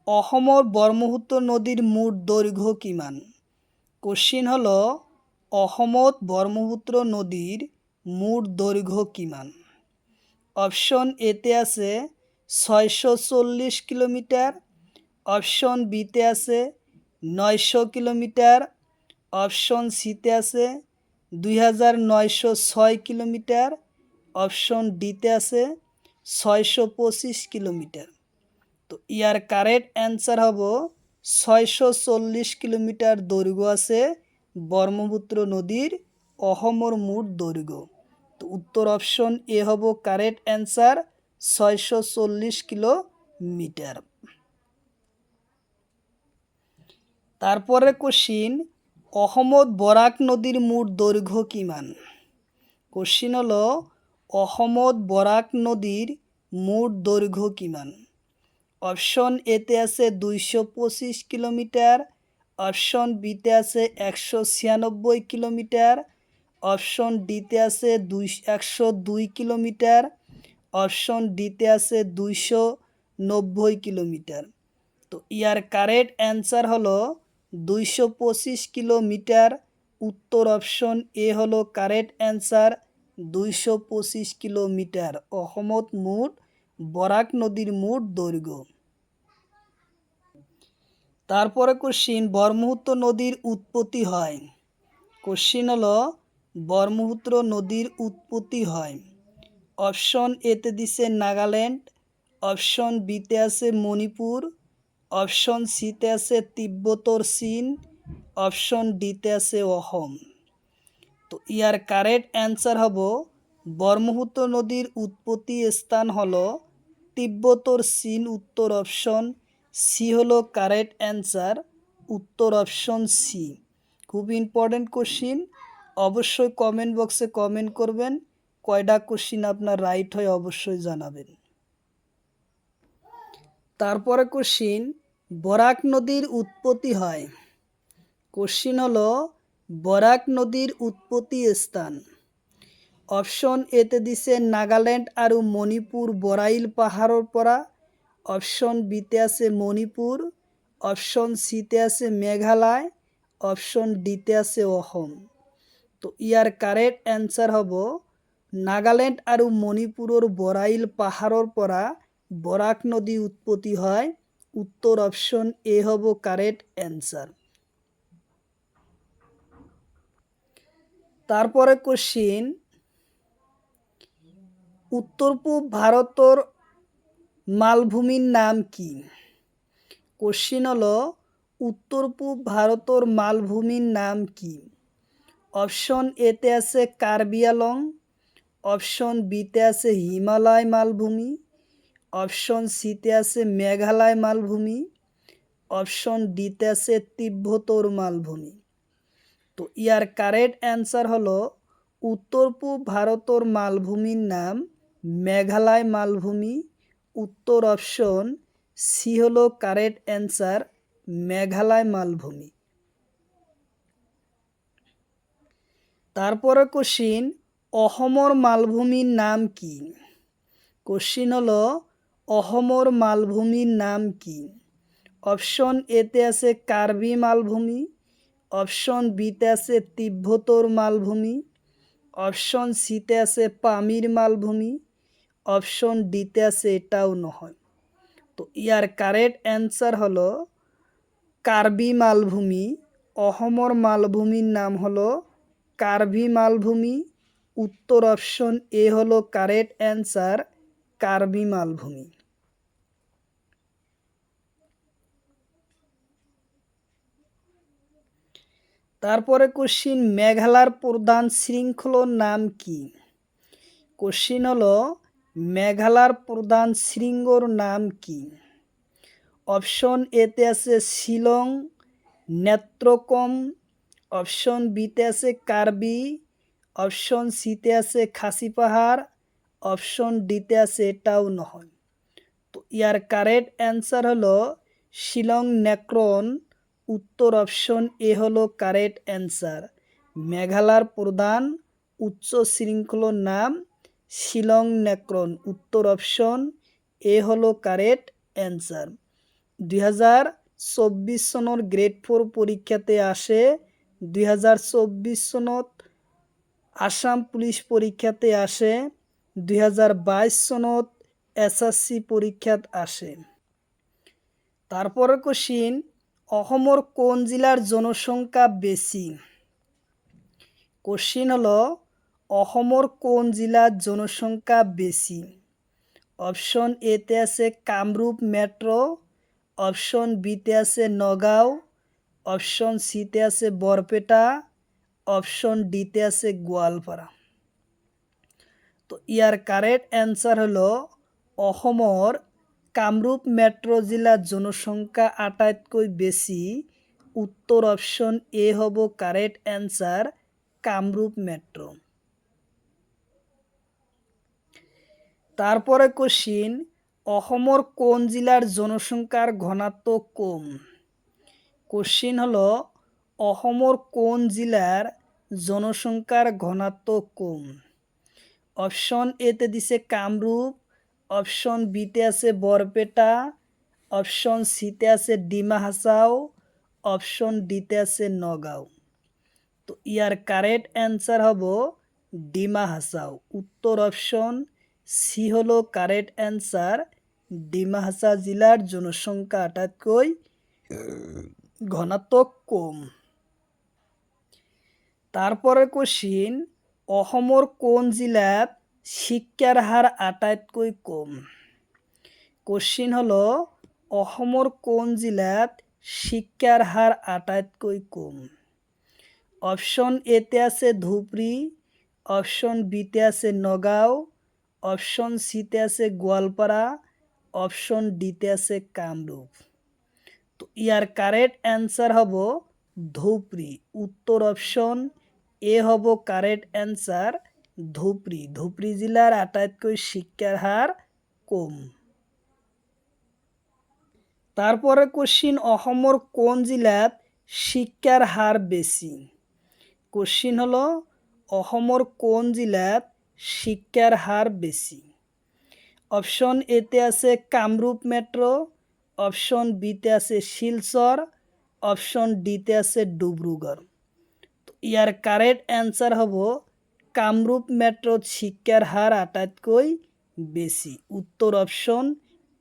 অসমৰ ব্রহ্মপুত্র নদীর মোট দৈর্ঘ্য কিমান? কোশ্চিন হলো অসমত ব্রহ্মপুত্র নদীর মোট দৈর্ঘ্য কিমান? অপশন এতে আছে 640 কিলোমিটার, অপশন বিতে আছে 900 কিলোমিটার, অপশন সিতে আছে 2906 কিলোমিটার, অপশন ডিতে আছে 625 কিলোমিটার। তো ইয়ার কারেক্ট অ্যান্সার হব 640 কিলোমিটার দৈর্ঘ্য আছে ব্রহ্মপুত্র নদীর অসমর মোট দৈর্ঘ্য। তো উত্তর অপশন এ হব কারেক্ট অ্যান্সার, 640 কিলোমিটার। তারপরে কোশ্চিন, অসমত বরাক নদীর মোট দৈর্ঘ্য কিমান? কোশ্চিন হলো অসমত বরাক নদীর মোট দৈর্ঘ্য কিমান? অপশন এতে আছে 225 কিলোমিটার, অপশন বিতে আছে 196 কিলোমিটার, অপশন ডিতে আছে 102 কিলোমিটার, অপশন ডিতে আছে 290 কিলোমিটার। তো ইয়ার কারেক্ট অ্যান্সার হলো 225 কিলোমিটার। উত্তর অপশন এ হলো কারেক্ট অ্যান্সার, 225 কিলোমিটার অসমত মোট বরাক নদীর মোট দৈর্ঘ্য। তারপরে কোশ্চিন, ব্রহ্মপুত্র নদীর উৎপত্তি হয়? কোশ্চিন হলো ব্রহ্মপুত্র নদীর উৎপত্তি হয়। অপশন এতে দিছে নাগাল্যান্ড, অপশন বিতে আছে মণিপুর, অপশন সিতে আছে তিব্বতর চীন, অপশন ডিতে আছে অসম। তো ইয়ার কারেক্ট অ্যান্সার হব ব্রহ্মপুত্র নদীর উৎপত্তি স্থান হলো তিব্বতর চীন। উত্তর অপশন সি হলো কারেক্ট অ্যান্সার, উত্তর অপশন সি। খুব ইম্পর্টেন্ট কোশ্চিন, অবশ্যই কমেন্ট বক্সে কমেন্ট করবেন, কয়টা কোশ্চিন আপনার রাইট হয় অবশ্যই জানাবেন। তারপরে কোশ্চিন, বরাক নদীর উৎপত্তি হয়? কোশ্চিন হলো বরাক নদীর উৎপত্তি স্থান। অপশন এতে দিছে নাগাল্যান্ড আৰু মণিপুর বরাইল পাহাড়ৰ পৰা। অপশন বিতে আছে মণিপুর। অপশন সিতে আছে মেঘালয়। অপশন ডিতে আছে অসম। তো ইয়াৰ কাৰেক্ট এনসার হ'ব নাগাল্যান্ড আৰু মণিপুৰৰ বৰাইল পাহাড়ৰ পৰা বরাক নদী উৎপত্তি হয়। উত্তর অপশন এ হ'ব কারেক্ট অ্যান্সার। তারপরে কোশ্চিন, উত্তর পূব ভারতের মালভূমির নাম কি? কোশ্চিন হলো উত্তর পূব ভারতের মালভূমির নাম কি? অপশন এতে আছে কার্বি আংলং। অপশন বিতে আছে হিমালয় মালভূমি। অপশন সিতে আছে মেঘালয় মালভূমি। অপশন ডিতে আছে তিব্বতর মালভূমি। তো ইয়ার কারেক্ট অ্যান্সার হলো উত্তর পূব ভারতের মালভূমির নাম মেঘালয় মালভূমি। উত্তর অপশন সি হলো কারেক্ট অ্যান্সার, মেঘালয় মালভূমি। তারপরে কোশ্চিন, অসমৰ মালভূমির নাম কি? কোশ্চিন হলো অসমৰ মালভূমির নাম কি? অপশন এতে আছে কার্বি মালভূমি। অপশন বিতে আছে তিব্বতর মালভূমি। অপশন সিতে আছে পামির মালভূমি। অপশন ডিতে আছে এটাও নহয়। তো ইয়ার কারেক্ট অ্যান্সার হলো কার্বি মালভূমি। অসমৰ মালভূমির নাম হলো কার্বি মালভূমি। উত্তর অপশন এ হলো কারেক্ট অ্যান্সার, কার্বি মালভূমি। তারপরে কোশ্চিন, মেঘালয়ের প্রধান শৃঙ্খলার নাম কি? কোশ্চিন হলো মেঘালয়ের প্রধান শৃঙ্গর নাম কি? অপশন এতে আছে শিলং, নেত্রকোম। অপশন বিতে আছে কার্বি। অপশন সিতে আছে খাসি পাহাড়। অপশন ডিতে আছে এটাও নহয়। তো ইয়ার কারেক্ট অ্যান্সার হলো শিলং নেক্রন। উত্তর অপশন এ হলো কারেক্ট অ্যান্সার। মেঘালয়ের প্রধান উচ্চ শৃঙ্খলার নাম শিলং নেক্রন। উত্তর অপশন এ হলো কারেক্ট অ্যান্সার। 2024 চনৰ গ্ৰেড 4 পৰীক্ষাতে আসে। 2024 চনত আসাম পুলিশ পরীক্ষাতে আসে। 2022 চনত SSC পরীক্ষাত আসে। তারপরে কোশ্চিন, অসমৰ কোন জেলার জনসংখ্যা বেশি? কোশ্চিন হলো অসমৰ কোন জেলার জনসংখ্যা বেশি? অপশন এতে আছে কামৰূপ মেট্রো। অপশন বিতে আছে নগাঁও। অপশন সিতে আছে বৰপেটা। অপশন ডিতে আছে গোৱালপাৰা। তো ইয়ার কারেক্ট অ্যান্সার হলো অসমৰ কামৰূপ মেট্রো জেলার জনসংখ্যা আটাইতকৈ বেশি। উত্তর অপশন এ হব কারেক্ট অ্যান্সার, কামরূপ মেট্রো। তারপরে কোশ্চিন, অসমৰ কোন জেলার জনসংখ্যার ঘনত্ব কম? কোশ্চিন হলো অসমৰ কোন জেলার জনসংখ্যার ঘনত্ব কম? অপশন এতে দিছে কামরূপ। অপশন বিতে আছে বরপেটা। অপশন সিতে আছে ডিমা হাছাও। অপশন ডিতে আছে নগাঁও। তো ইয়ার কারেক্ট অ্যান্সার হব ডিমা হাছাও। উত্তর অপশন সি হলো কারেক্ট অ্যান্সার। ডিমা হাছাও জেলার জনসংখ্যা আটাইতকৈ ঘনত্ব কম। তারপরে কোশ্চিন, অসমৰ কোন জেলাত শিক্ষার হার আটাইতকৈ কম? কোশ্চিন হলো অসমৰ কোন জেলাত শিক্ষার হার আটাইতকৈ কম? অপশন এতে আছে ধুবড়ী। অপশন বিতে আছে নগাঁও। অপশন সিতে আছে গোৱালপাৰা। অপশন ডিতে আছে কামৰূপ। তো ইয়ার কারেক্ট অ্যান্সার হব ধুবড়ী। উত্তর অপশন এ হব কারেক্ট অ্যান্সার, ধুবড়ী। ধুবড়ী জেলার আটাইতকৈ শিক্ষার হার কম। তারপরে কোশ্চিন, অসমৰ কোন জেলাত শিক্ষার হার বেশি? কোশ্চিন হলো অসমৰ কোন জিলাত শিক্ষার হার বেশি? অপশন এতে আছে কামরূপ মেট্রো, অপশন বিতে আছে শিলচর, অপশন ডিতে আছে ডিব্ৰুগড়। ইয়ার কারেক্ট অ্যান্সার হব কামরূপ মেট্রোত শিক্ষার হার আটাইতকৈ বেশি। উত্তর অপশন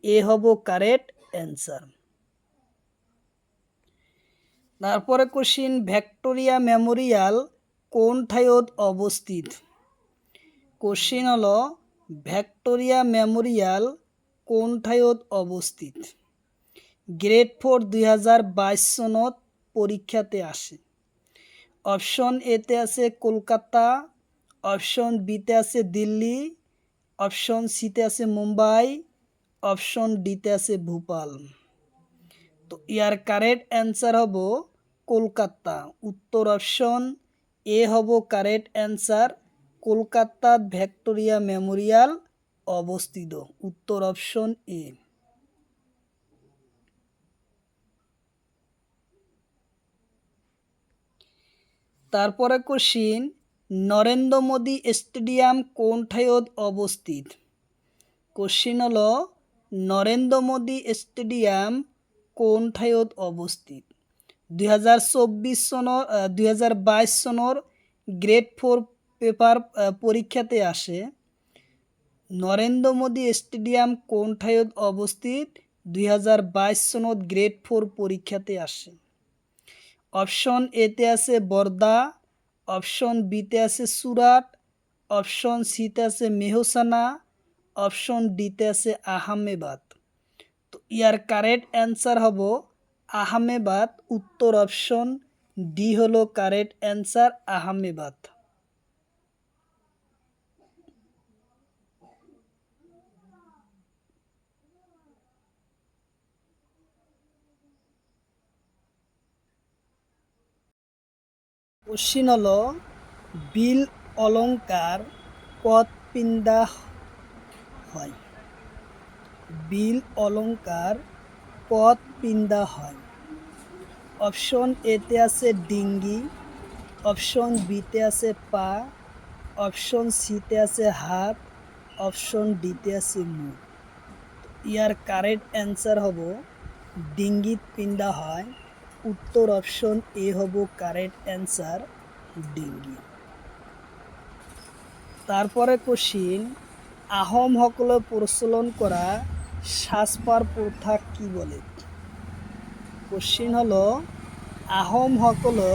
এ হব কারেক্ট অ্যান্সার। তারপরে কোশ্চিন ভিক্টোরিয়া মেমোরিয়াল কোন ঠাইত অবস্থিত? কোশ্চিন হলো ভিক্টোরিয়া মেমোরিয়াল কোন ঠাইত অবস্থিত? গ্রেড 4 2022 চনত পরীক্ষাতে আসে। অপশন এতে আছে কলকাতা, অপশন বিতে আছে দিল্লি, অপশন সিতে আছে মুম্বাই, অপশন ডিতে আছে ভোপাল। তো ইয়ার কারেক্ট অ্যান্সার হব কলকাতা। উত্তর অপশন এ হব কারেক্ট অ্যান্সার। কলকাতাত ভিক্টোরিয়া মেমোরিয়াল অবস্থিত। উত্তর অপশন এ। তারপরে কোশ্চিন নরেন্দ্র মোদী স্টেডিয়াম কোন ঠাইত অবস্থিত? কোশ্চিন হলো নরেন্দ্র মোদী স্টেডিয়াম কোন ঠাইত অবস্থিত? 2022 চনৰ গ্রেড 4 পেপার পরীক্ষাতে আসে। নরেন্দ্র মোদী স্টেডিয়াম কোন ঠাইত অবস্থিত? 2022 চনত গ্রেড 4 পরীক্ষাতে আসে। অপশন এতে আছে বরদা, অপশন বিতে আছে সুরাট, অপশন সিতে আছে মেহসানা, অপশন ডিতে আছে আহমেদাবাদ। তো ইয়ার কারেক্ট অ্যান্সার হব আহমেদাবাদ। উত্তর অপশন ডি হলো কারেক্ট অ্যান্সার, আহমেদাবাদ। কোশ্চিন হলো বিল অলংকার কত পিন্ধা হয়? বিল অলংকার কত পিন্ধা হয়? অপশন এতে আছে ডিঙ্গি, অপশন বিতে আছে পা, অপশন সিতে আছে হাত, অপশন ডিতে আছে মুখ। ইয়ার কারেক্ট অ্যান্সার হব ডিঙ্গিত পিন্ধা হয়। উত্তর অপশন এ হব কারেক্ট অ্যান্সার, ডিঙ্গি। তারপরে কোশ্চিন আহোমসকলে প্রচলন করা সাজপার প্রথা কি বলে? কোশ্চিন হলো আহোমসকলে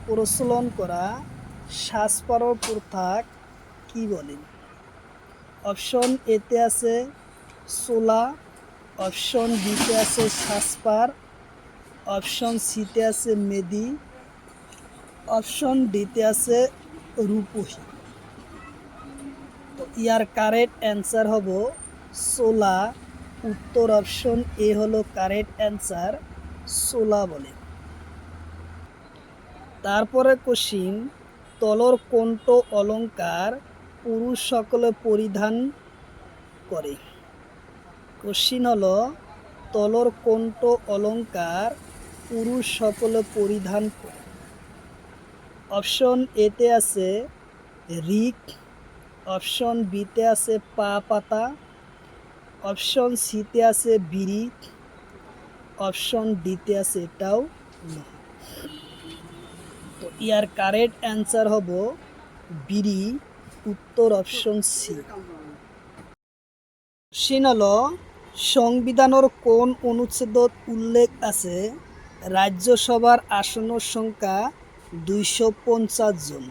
প্রচলন করা সাজপাৰৰ প্রথা কি বলে? অপশন এতে আছে চোলা, অপশন বিতে আছে সাজপার, অপশন সিতে আছে মেদি, অপশন ডিতে আছে রূপহী। তো ইয়ার কারেক্ট অ্যান্সার হব চোলা। উত্তর অপশন এ হলো কারেক্ট অ্যান্সার, চোলা বলে। তারপরে কোশ্চিন তলর কোনটো অলংকার পুরুষ সকলে পরিধান করে? কোশ্চিন হলো তলর কোনটো অলংকার পুরুষ সকলে পরিধান করে? অপশন এতে আছে রিক, অপশন বিতে আছে পা পাতা, অপশন সিতে আছে বিড়ি, অপশন ডিতে আছে এটাও নয়। তো ইয়ার কারেক্ট অ্যান্সার হব বিড়ি। উত্তর অপশন সি। কোশ্চিন হলো সংবিধানের কোন অনুচ্ছেদত উল্লেখ আছে রাজ্যসভার আসনের সংখ্যা 250 জন?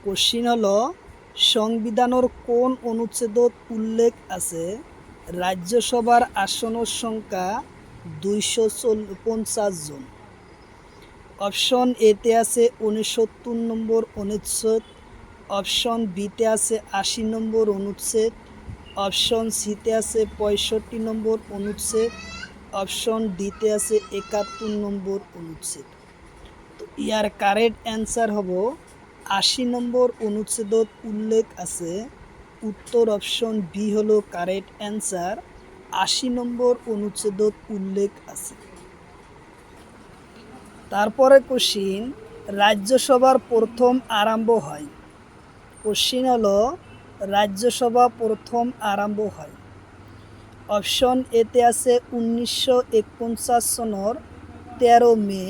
কোশ্চিন হলো সংবিধানের কোন অনুচ্ছেদত উল্লেখ আছে রাজ্যসভার আসনের সংখ্যা 250 জন? অপশন এতে আছে 69 নম্বর অনুচ্ছেদ, অপশন বিতে আছে 80 নম্বর অনুচ্ছেদ, অপশন সিতে আছে 65 নম্বর অনুচ্ছেদ, অপশন ডিতে আছে 71 নম্বর অনুচ্ছেদ। তো ইয়ার কারেক্ট অ্যান্সার হব 80 নম্বর অনুচ্ছেদত উল্লেখ আছে। উত্তর অপশন বি হলো কারেক্ট অ্যান্সার, 80 নম্বর অনুচ্ছেদত উল্লেখ আছে। তারপরে কোশ্চিন রাজ্যসভার প্রথম আরম্ভ হয়? কোশ্চিন হলো রাজ্যসভা প্রথম আরম্ভ হয়। অপশন এতে আছে 1949 সনের 13 মে,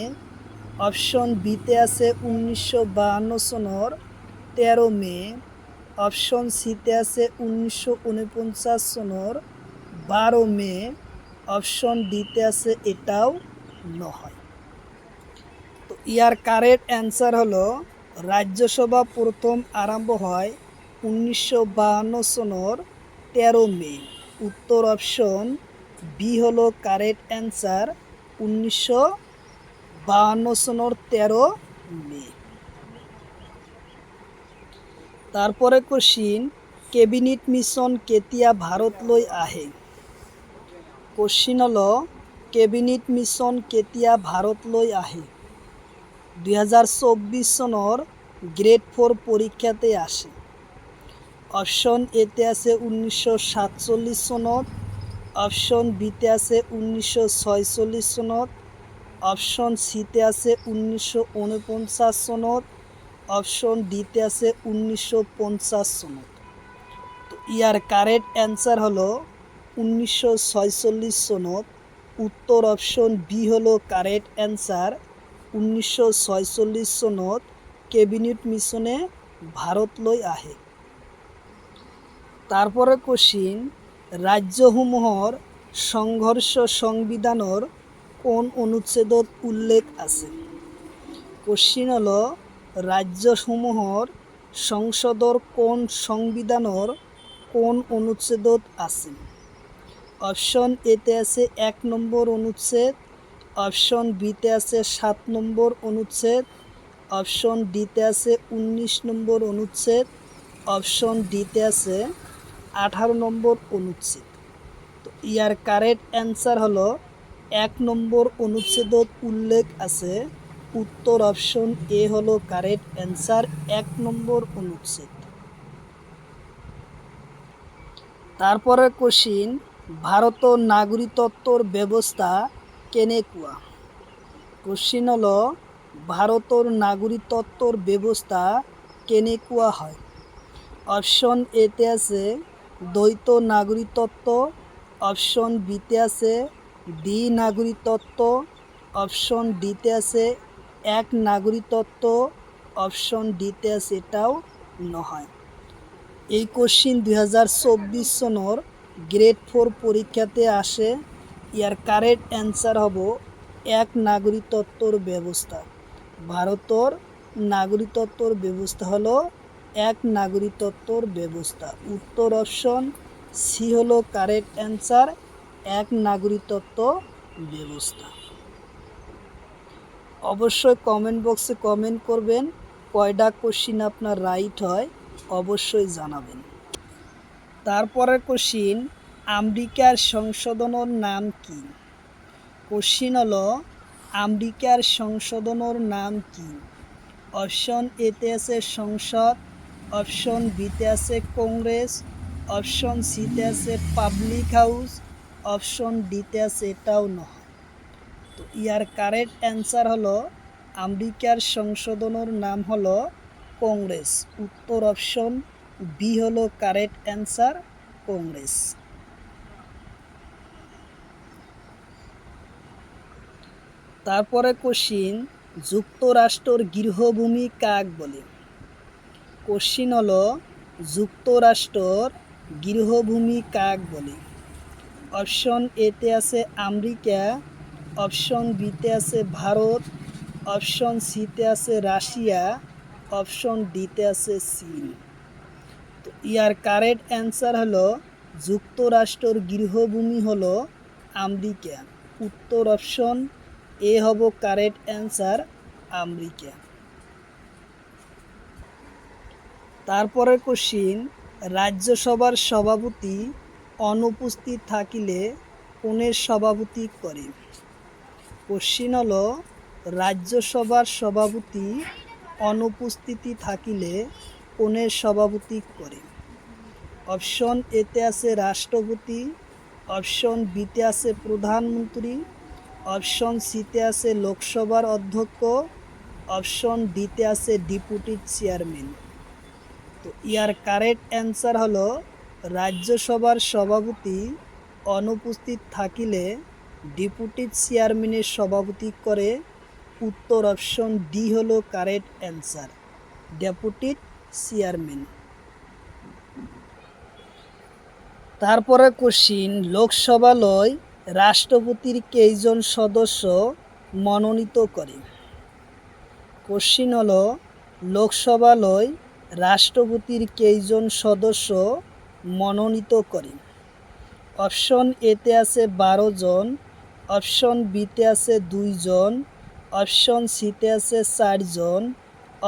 অপশন বিতে আছে 1952 সনের 13 মে, অপশন সিতে আছে 1949 সনের 12 মে, অপশন ডিতে আছে এটাও নয়। তো ইয়ার কারেক্ট অ্যান্সার হলো রাজ্যসভা প্রথম আরম্ভ হয় 1952 সনের 13 মে। উত্তর অপশন বি হলো কারেক্ট অ্যান্সার, 1952 সনের 13 মে। তারপরে কোশ্চিন কেবিনেট মিশন কেতিয়া ভারত লৈ আহে? কোশ্চিন হলো কেবিনেট মিশন কেতিয়া ভারত লৈ আহে? 2024 সনের গ্রেড 4 পরীক্ষাতে আসে। অপশন এতে আছে 1947 সনত, অপশন বিতে আছে 1946 সনত, অপশন সিতে আছে 1949 সনত, অপশন ডিতে আছে 1950 সনত। তো ইয়ার কারেক্ট অ্যান্সার হলো 1946 সনত। উত্তর অপশন বি হলো কারেক্ট অ্যান্সার, 1946 সনত কেবিনেট মিশনে ভারত লৈ আহে। তারপরে কোশ্চিন রাজ্যসমূহৰ সংঘর্ষ সংবিধানৰ কোন অনুচ্ছেদত উল্লেখ আছে? কোশ্চিন হলো রাজ্যসমূহৰ সংসদৰ কোন সংবিধানৰ কোন অনুচ্ছেদত আছে? অপশন এতে আছে 1 নম্বর অনুচ্ছেদ, অপশন বিতে আছে 7 নম্বর অনুচ্ছেদ, অপশন ডিতে আছে 19 নম্বর অনুচ্ছেদ, অপশন ডিতে আছে 18 নম্বর অনুচ্ছেদ। তো ইয়ার কারেক্ট অ্যান্সার হলো 1 নম্বর অনুচ্ছেদত উল্লেখ আছে। উত্তর অপশন এ হলো কারেক্ট অ্যান্সার, 1 নম্বর অনুচ্ছেদ। তারপরে কোশ্চিন ভারতৰ নাগৰিকত্বৰ ব্যৱস্থা কেনেকুৱা? কোশ্চিন হলো ভারতৰ নাগরিকত্বর ব্যবস্থা কেনেকুৱা হয়? অপশন এতে আছে দ্বৈত নাগরিকত্ব, অপশন বিতে আছে দ্বি নাগরিকত্ব, অপশন ডিতে আছে এক নাগরিকত্ব, অপশন ডিতে আছে এটাও নহয়। এই কোশ্চিন 2024 সনের গ্রেড 4 পরীক্ষাতে আসে। ইয়ার কারেক্ট অ্যান্সার হব এক নাগরিকত্বর ব্যবস্থা। ভারতের নাগরিকত্বর ব্যবস্থা হলো এক নাগরিকত্বর ব্যবস্থা। উত্তর অপশন সি হলো কারেক্ট অ্যান্সার, এক নাগরিকত্ব ব্যবস্থা। অবশ্যই কমেন্ট বক্সে কমেন্ট করবেন কয়টা কোশ্চিন আপনার রাইট হয়, অবশ্যই জানাবেন। তারপরের কোশ্চিন আমেরিকার সংশোধনের নাম কি? কোশ্চিন হলো আমেরিকার সংশোধনের নাম কি? অপশন এতে আছে সংসদ, অপশন বিতে আছে কংগ্রেস, অপশন সিতে আছে পাবলিক হাউস, অপশন ডিতে আছে এটাও নয়। তো ইয়ার কারেক্ট অ্যান্সার হলো আমেরিকার সংশোধনের নাম হলো কংগ্রেস। উত্তর অপশন বি হলো কারেক্ট অ্যান্সার, কংগ্রেস। তারপরে কোশ্চিন যুক্তরাষ্ট্রের গৃহভূমি কাক বলে? কোশ্চিন হলো যুক্তরাষ্ট্রের গৃহভূমি কাক বলে? অপশন এতে আছে আমেরিকা, অপশন বিতে আছে ভারত, অপশন সিতে আছে রাশিয়া, অপশন ডিতে আছে চীন। তো ইয়ার কারেক্ট অ্যান্সার হলো যুক্তরাষ্ট্রের গৃহভূমি হলো আমেরিকা। উত্তর অপশন এ হব কারেক্ট অ্যান্সার, আমেরিকা। তারপরে কোশ্চিন রাজ্যসভার সভাপতি অনুপস্থিত থাকিলে কোনের সভাপতি করে? কোশ্চিন হলো রাজ্যসভার সভাপতি অনুপস্থিতি থাকিলে কোনের সভাপতি করে? অপশন এতে আছে রাষ্ট্রপতি, অপশন বিতে আছে প্রধানমন্ত্রী, অপশন সিতে আছে লোকসভার অধ্যক্ষ, অপশন ডিতে আছে ডেপুটি চেয়ারম্যান। তো ইয়ার কারেক্ট অ্যান্সার হলো রাজ্যসভার সভাপতি অনুপস্থিত থাকিলে ডেপুটি চেয়ারম্যানের সভাপতি করে। উত্তর অপশন ডি হলো কারেক্ট অ্যান্সার, ডেপুটি চেয়ারম্যান। তারপরে কোশ্চিন, লোকসভালয় রাষ্ট্রপতির কেইজন সদস্য মনোনীত করে? কোশ্চিন হলো লোকসভালয় রাষ্ট্রপতির কেইজন সদস্য মনোনীত করে? অপশন এতে আছে 12 জন, অপশন বিতে আছে 2 জন, অপশন সিতে আছে 4 জন,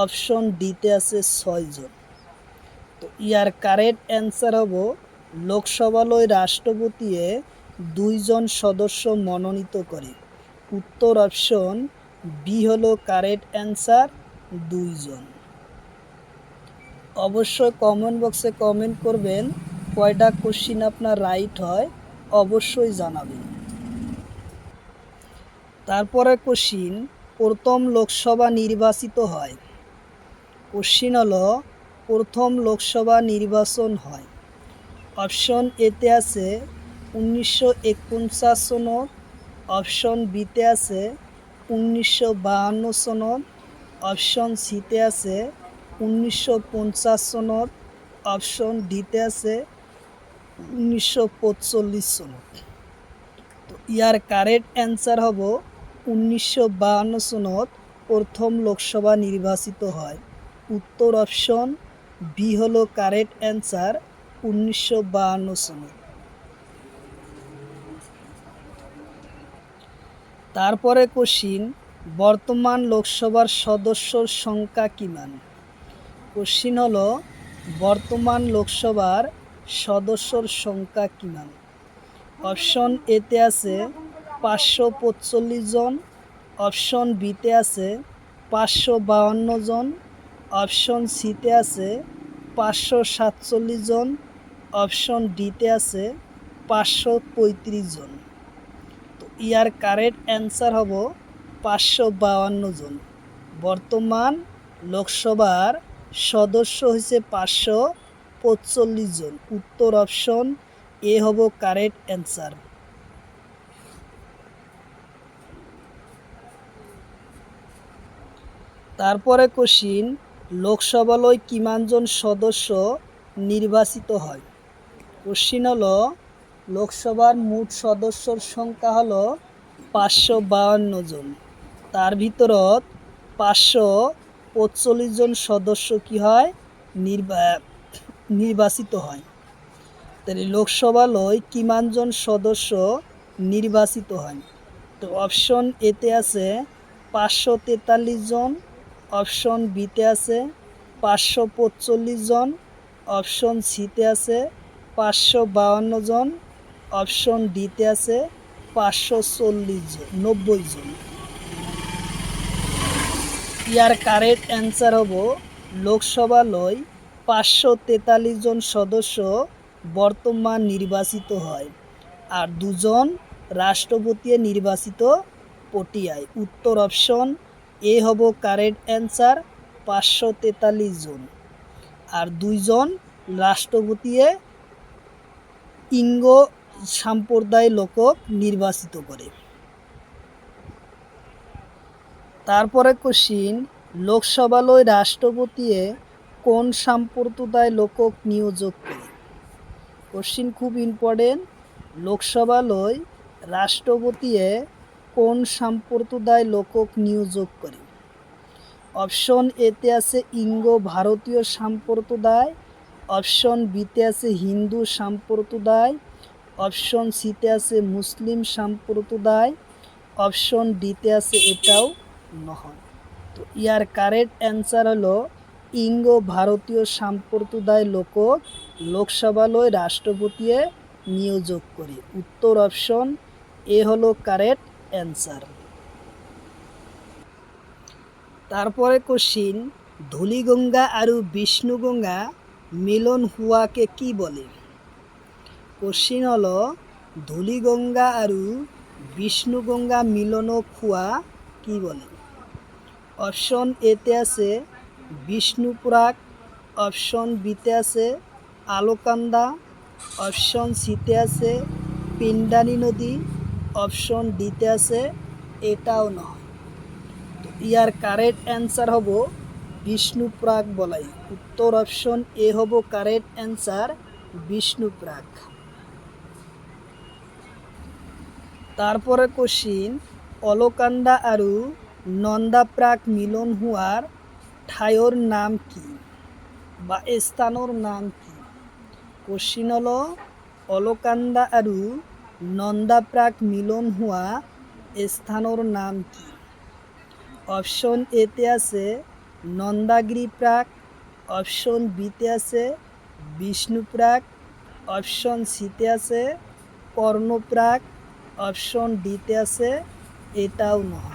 অপশন ডিতে আছে 6 জন। তো ইয়ার কারেক্ট অ্যান্সার হবো লোকসভালয় রাষ্ট্রপতি 2 জন সদস্য মনোনীত করে। উত্তর অপশন বি হলো কারেক্ট অ্যান্সার, 2 জন। অবশ্যই কমেন্ট বক্সে কমেন্ট করবেন কয়টা কোশ্চিন আপনার রাইট হয়, অবশ্যই জানাবেন। তারপরে কোশ্চিন, প্রথম লোকসভা নির্বাচিত হয়? কোশ্চিন হলো প্রথম লোকসভা নির্বাচন হয়। অপশন এতে আছে 1949 সনত, অপশন বিতে আছে 1952 সনত, অপশন সিতে আছে 1950 সনত, অপশন ডিতে আছে 1945 সনত। তো ইয়ার কারেক্ট অ্যান্সার হব 1952 সনত প্রথম লোকসভা নির্বাচিত হয়। উত্তর অপশন বি হলো কারেক্ট অ্যান্সার, 1952 সনত। তারপরে কোশ্চিন, বর্তমান লোকসভার সদস্যর সংখ্যা কিমান? কোশ্চিন হলো বর্তমান লোকসভার সদস্যর সংখ্যা কিমান? অপশন এতে আছে 545 জন, অপশন বিতে আছে 552 জন, অপশন সিতে আছে 547 জন, অপশন ডিতে আছে 535 জন। তো ইয়ার কারেক্ট অ্যান্সার হব 552 জন। বর্তমান লোকসভার সদস্য হয়েছে 545 জন। উত্তর অপশন এ হব কারেক্ট অ্যান্সার। তারপরে কোশ্চিন, লোকসভালয় কিমানজন সদস্য নির্বাচিত হয়? কোশ্চিন হলো লোকসভার মোট সদস্যর সংখ্যা হলো 552 জন। তার ভিতরত 545 জন সদস্য কি হয়? নির্বাচিত হয়। তাহলে লোকসভালয় কিমানজন সদস্য নির্বাচিত হয়? তো অপশন এতে আছে 543 জন, অপশন বিতে আছে 545 জন, অপশন সিতে আছে 552 জন, অপশন ডিতে আছে 540 জন, 90 জন। ইয়ার কারেক্ট অ্যান্সার হব লোকসভালয় 543 জন সদস্য বর্তমান নির্বাচিত হয়, আর 2 জন রাষ্ট্রপতি নির্বাচিত পটিয়ায়। উত্তর অপশন এ হব কারেক্ট অ্যান্সার, 543 জন, আর 2 জন রাষ্ট্রপতি ইঙ্গ সম্প্রদায় লোকক নির্বাচিত করে। তারপরে কোশ্চিন, লোকসভালয় রাষ্ট্রপতি কোন সম্প্রদায় লোকক নিয়োগ করে? কোশ্চিন খুব ইম্পর্টেন্ট। লোকসভালয় রাষ্ট্রপতি কোন সম্প্রদায় লোকক নিয়োগ করে? অপশন এতে আছে ইঙ্গ ভারতীয় সম্প্রদায়, অপশন বিতে আছে হিন্দু সম্প্রদায়, অপশন সিতে আছে মুসলিম সম্প্রদায়, অপশন ডিতে আছে এটাও নহয়। তো ইয়ার কারেক্ট অ্যান্সার হলো ইঙ্গ ভারতীয় সম্প্রদায় লোকক লোকসভালয় রাষ্ট্রপতি নিয়োগ করে। উত্তর অপশন এ হলো কারেক্ট অ্যান্সার। তারপরে কোশ্চিন, ধূলিগঙ্গা আর বিষ্ণুগঙ্গা মিলন হুয়াকে কি বলে? কোশ্চিন হলো ধূলিগঙ্গা আর বিষ্ণুগঙ্গা মিলন খুয়া কি বলে? অপশন এতে আছে বিষ্ণুপুরাক, অপশন বিতে আছে আলোকান্দা, অপশন সিতে আছে পিন্ডানি নদী, অপশন ডিতে আছে এটাও নয়। তো ইয়ার কারেক্ট অ্যান্সার হব বিষ্ণুপুরাক বলাই। উত্তর অপশন এ হব কারেক্ট অ্যান্সার বিষ্ণুপুরাক। তারপরে কোশ্চিন, অলকান্দা আৰু নন্দাপ্ৰাক মিলন হোৱাৰ ঠাইৰ নাম কি বা স্থানৰ নাম কি? কোশ্চিন হলো অলকান্দা আৰু নন্দাপ্ৰাক মিলন হোৱা স্থানৰ নাম কি? অপশন এতে আছে নন্দাগিরি প্রাক, অপশন বিতে আছে বিষ্ণুপ্রাক, অপশন সিতে আছে কর্ণপ্রাক, অপশন ডিতে আছে এটাও নয়।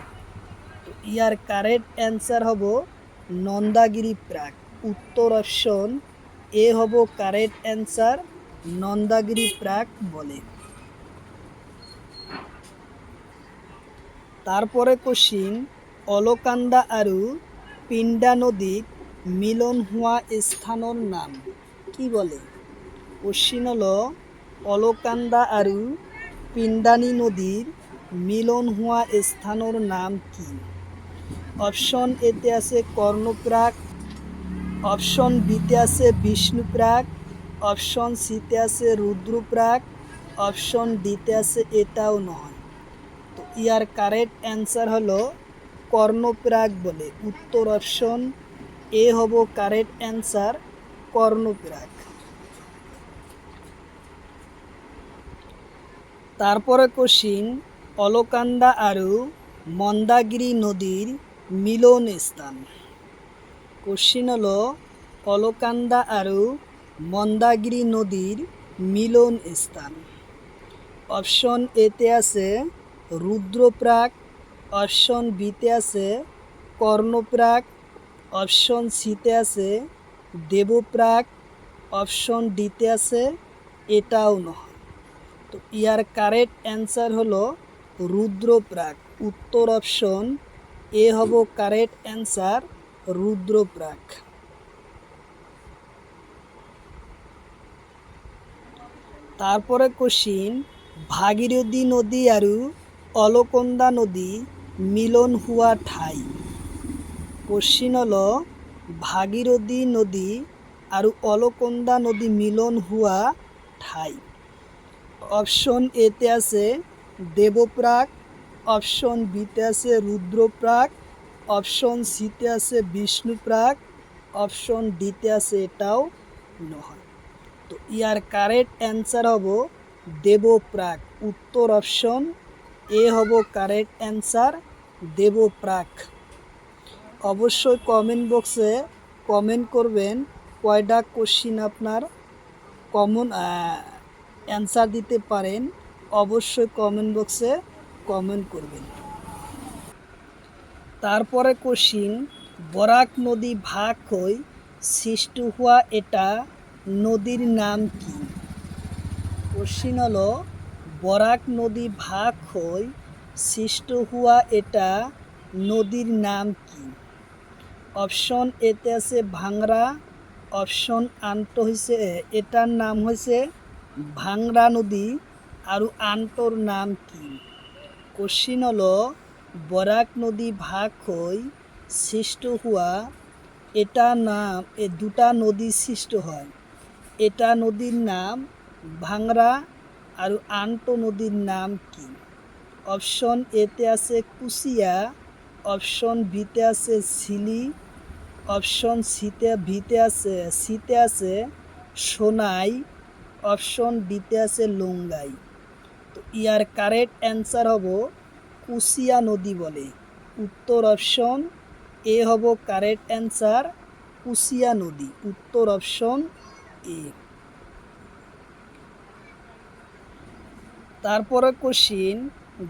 তো ইয়ার কারেক্ট অ্যান্সার হব নন্দাগিরি প্রাক। উত্তর অপশন এ হব কারেক্ট অ্যান্সার নন্দাগিরি প্রাক বলে। তারপরে কোশ্চিন, অলকান্দা আৰু পিণ্ডা নদীত মিলন হোৱা স্থানৰ নাম কি বলে? কোশ্চিন হলো অলকান্দা আৰু পিণ্ডানি নদীর মিলন হোৱা স্থানৰ নাম কি? অপশন এতে আছে কর্ণপ্রাক, অপশন বিতে আছে বিষ্ণুপ্রাক, অপশন সিতে আছে রুদ্রপ্রাক, অপশন ডিতে আছে এটাও নয়। তো ইয়ার কারেক্ট অ্যান্সার হলো কর্ণপ্রাক বলে। উত্তর অপশন এ হব কারেক্ট অ্যান্সার কর্ণপ্রাক। তারপরে কোশ্চিন, অলকান্দা আৰু মন্দাগিরি নদীর মিলন স্থান। কোশ্চিন হলো অলকান্দা আৰু মন্দাগিরি নদীর মিলন স্থান। অপশন এতে আছে রুদ্রপ্রাক, অপশন বিতে আছে কর্ণপ্রাক, অপশন সিতে আছে দেবপ্রাক, অপশন ডিতে আছে এটাও নয়। তো ইয়ার কারেক্ট অ্যান্সার হলো রুদ্রপ্রাক। উত্তর অপশন এ হব কারেক্ট অ্যান্সার রুদ্রপ্রাক। তারপরে কোশ্চিন, ভাগীরথী নদী আৰু অলকন্দা নদী মিলন হোৱা ঠাই। কোশ্চিন হলো ভাগীরথী নদী আৰু অলকন্দা নদী মিলন হোৱা ঠাই। অপশন এতে আছে দেবপ্রাক, অপশন বিতে আছে রুদ্রপ্রাক, অপশন সিতে আছে বিষ্ণুপ্রাক, অপশন ডিতে আছে এটাও নয়। তো ইয়ার কারেক্ট অ্যান্সার হব দেবপ্রাক। উত্তর অপশন এ হব কারেক্ট অ্যান্সার দেবপ্রাক। অবশ্যই কমেন্ট বক্সে কমেন্ট করবেন কয়টা কোশ্চিন আপনার কমন অ্যান্সার দিতে পারেন। অবশ্যই কমেন্ট বক্সে কমেন্ট করবেন। তারপরে কোশ্চিন, বরাক নদী ভাগ হৈ সৃষ্টি হওয়া এটা নদীর নাম কি? কোশ্চিন হলো বরাক নদী ভাগ হৈ সৃষ্টি হওয়া এটা নদীর নাম কি? অপশন এতে আছে ভাংরা, অপশন আনটো হয়েছে এটার নাম হয়েছে ভাংরা নদী আর আনটোর নাম কি? কোশ্চিন হলো বরাক নদী ভাগ হৈ সৃষ্টি হওয়া এটা নাম দুটা নদী সৃষ্টি হয়। এটা নদীর নাম ভাংরা আর আনটো নদীর নাম কি? অপশন এতে আছে কুশিয়া, অপশন বিতে আছে সিলি, অপশন সিতে আছে সোনাই, অপশন ডিতে আছে লঙ্গাই। তো ইয়ার কারেক্ট অ্যান্সার হব কুশিয়া নদী বলে। উত্তর অপশন এ হব কারেক্ট অ্যান্সার কুশিয়া নদী। উত্তর অপশন এ। তারপরে কোশ্চিন,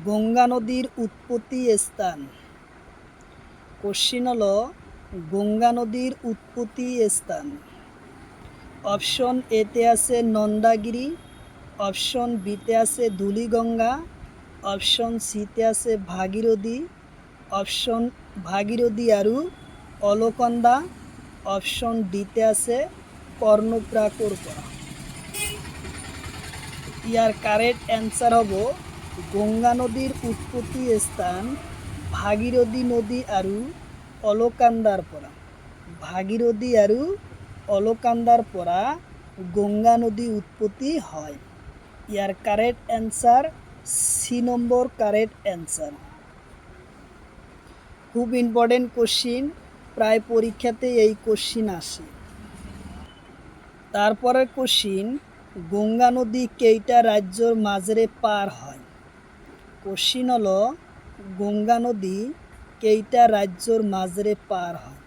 গঙ্গা নদীর উৎপত্তি স্থান। কোশ্চিন হলো গঙ্গা নদীর উৎপত্তি স্থান। অপশন এতে আছে নন্দাগিরি, অপশন বিতে আছে ধুলিগঙ্গা, অপশন সিতে আছে ভাগীরথী, অপশন ভাগীরথী আরু অলকন্দা, অপশন ডিতে আছে কর্ণপ্রাকরপরা। ইয়ার কারেক্ট অ্যান্সার হব গঙ্গা নদীর উৎপত্তি স্থান ভাগীরথী নদী আরু অলকান্দার পরা। ভাগীরথী আরু অলকান্দার পরা গঙ্গা নদী উৎপত্তি হয়। ইয়ার কারেক্ট অ্যান্সার সি নম্বর কারেক্ট অ্যান্সার। খুব ইম্পর্টেন্ট কোশ্চিন, প্রায় পরীক্ষাতে এই কোশ্চিন আসে। তারপরের কোশ্চিন, গঙ্গা নদী কেইটা রাজ্যর মাঝরে পার হয়? কোশ্চিন হলো গঙ্গা নদী কেইটা রাজ্যর মাঝরে পার হয়?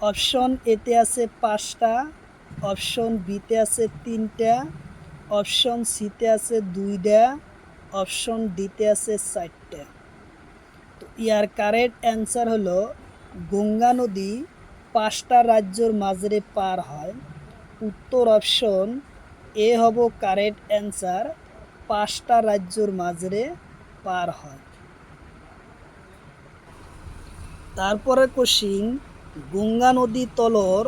অপশন এতে আছে 5টা, অপশন বিতে আছে 3টা, অপশন সিতে আছে 2টা, অপশন ডিতে আছে 4টা। তো ইয়ার কারেক্ট অ্যান্সার হলো গঙ্গা নদী 5টা রাজ্যর মাঝরে পার হয়। উত্তর অপশন এ হব কারেক্ট অ্যান্সার, 5টা রাজ্যর মাঝরে পার হয়। তারপরে কোশ্চিন, গঙ্গা নদী তলর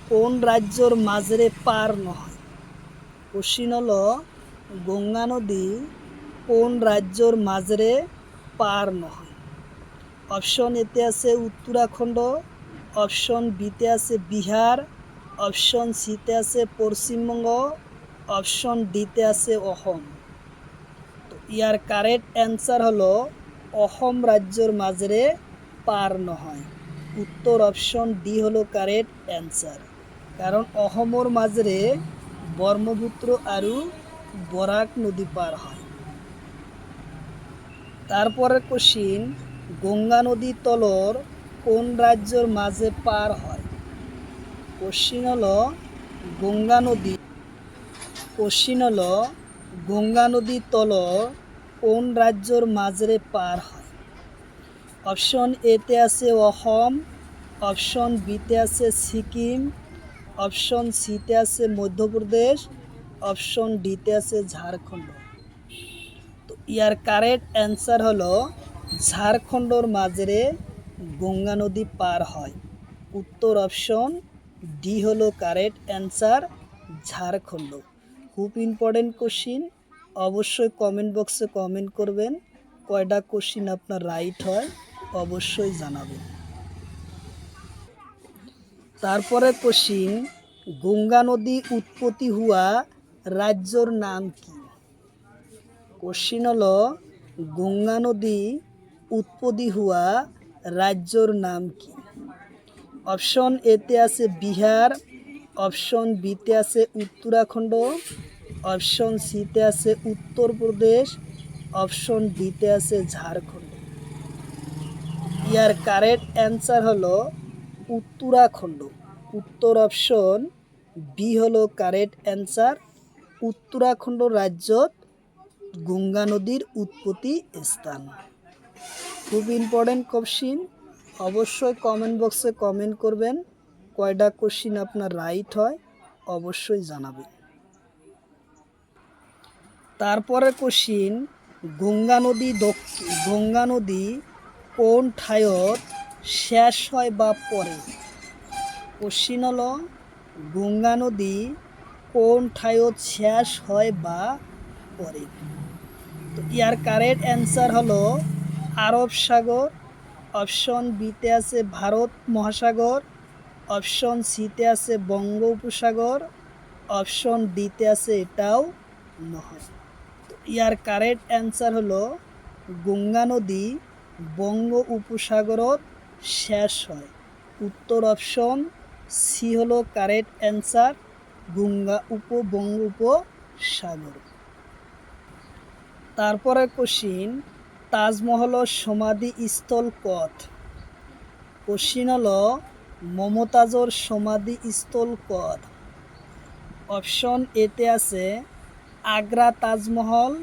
কোন রাজ্যর মাঝরে পার নহয়? কোশ্চিন হলো গঙ্গা নদী কোন রাজ্যর মাঝরে পার নহয়? অপশন এতে আছে উত্তরাখণ্ড, অপশন বিতে আছে বিহার, অপশন সিতে আছে পশ্চিমবঙ্গ, অপশন ডিতে আছে অসম। তো ইয়ার কারেক্ট অ্যান্সার হলো অসম রাজ্যর মাঝরে পার নহয়। উত্তর অপশন ডি হলো কারেক্ট অ্যান্সার, কারণ অসমর মাঝরে ব্রহ্মপুত্র আরু বরাক নদী পার হয়। তারপরের কোশ্চিন, গঙ্গা নদী তলর কোন রাজ্যর মাঝে পার হয়? কোশ্চিন হলো গঙ্গা নদী গঙ্গা নদী তলর কোন রাজ্যর মাঝরে পার হয়? অপশন এতে আছে অসম, অপশন বিতে আছে সিকিম, অপশন সিতে আছে মধ্যপ্রদেশ, অপশন ডিতে আছে ঝাড়খণ্ড। তো ইয়ার কারেক্ট অ্যান্সার হলো ঝাড়খণ্ডর মাঝরে গঙ্গা নদী পার হয়। উত্তর অপশন ডি হলো কারেক্ট অ্যান্সার, ঝাড়খণ্ড। খুব ইম্পর্টেন্ট কোশ্চিন, অবশ্যই কমেন্ট বক্সে কমেন্ট করবেন কয়টা কোশ্চিন আপনার রাইট হয়, অবশ্যই জানাবেন। তারপরে কোশ্চিন, গঙ্গা নদী উৎপত্তি হওয়া রাজ্যর নাম কি? কোশ্চিন হলো গঙ্গা নদী উৎপত্তি হওয়া রাজ্যর নাম কি? অপশন এতে আছে বিহার, অপশন বিতে আছে উত্তরাখণ্ড, অপশন সিতে আছে উত্তরপ্রদেশ, অপশন ডিতে আছে ঝাড়খণ্ড। ইয়ার কারেক্ট অ্যান্সার হলো উত্তরাখণ্ড। উত্তর অপশন বি হলো কারেক্ট অ্যান্সার, উত্তরাখণ্ড রাজ্যত গঙ্গা নদীর উৎপত্তি স্থান। খুব ইম্পর্টেন্ট কোশ্চিন, অবশ্যই কমেন্ট বক্সে কমেন্ট করবেন কয়টা কোশ্চিন আপনার রাইট হয়, অবশ্যই জানাবেন। তারপরে কোশ্চিন, গঙ্গা নদী কোন ঠাইত শেষ হয় বা পড়ে? কোশ্চিন হলো গঙ্গা নদী কোন ঠাইত শেষ হয় বা পড়ে? তো ইয়ার কারেক্ট অ্যান্সার হলো আরব সাগর, অপশন বিতে আছে ভারত মহাসাগর, অপশন সিতে আছে বঙ্গ উপসাগর, অপশন ডিতে আছে এটাও নয়। তো ইয়ার কারেক্ট অ্যান্সার হলো গঙ্গা নদী বঙ্গ উপসাগরত শেষ হয়। উত্তর অপশন সি হলো কারেক্ট অ্যান্সার, বঙ্গ উপসাগর। তারপরে কোশ্চিন, তাজমহলের সমাধি স্থল কত? কোশ্চিন হলো মমতাজর সমাধি স্থল কত? অপশন এতে আছে আগ্রা তাজমহল,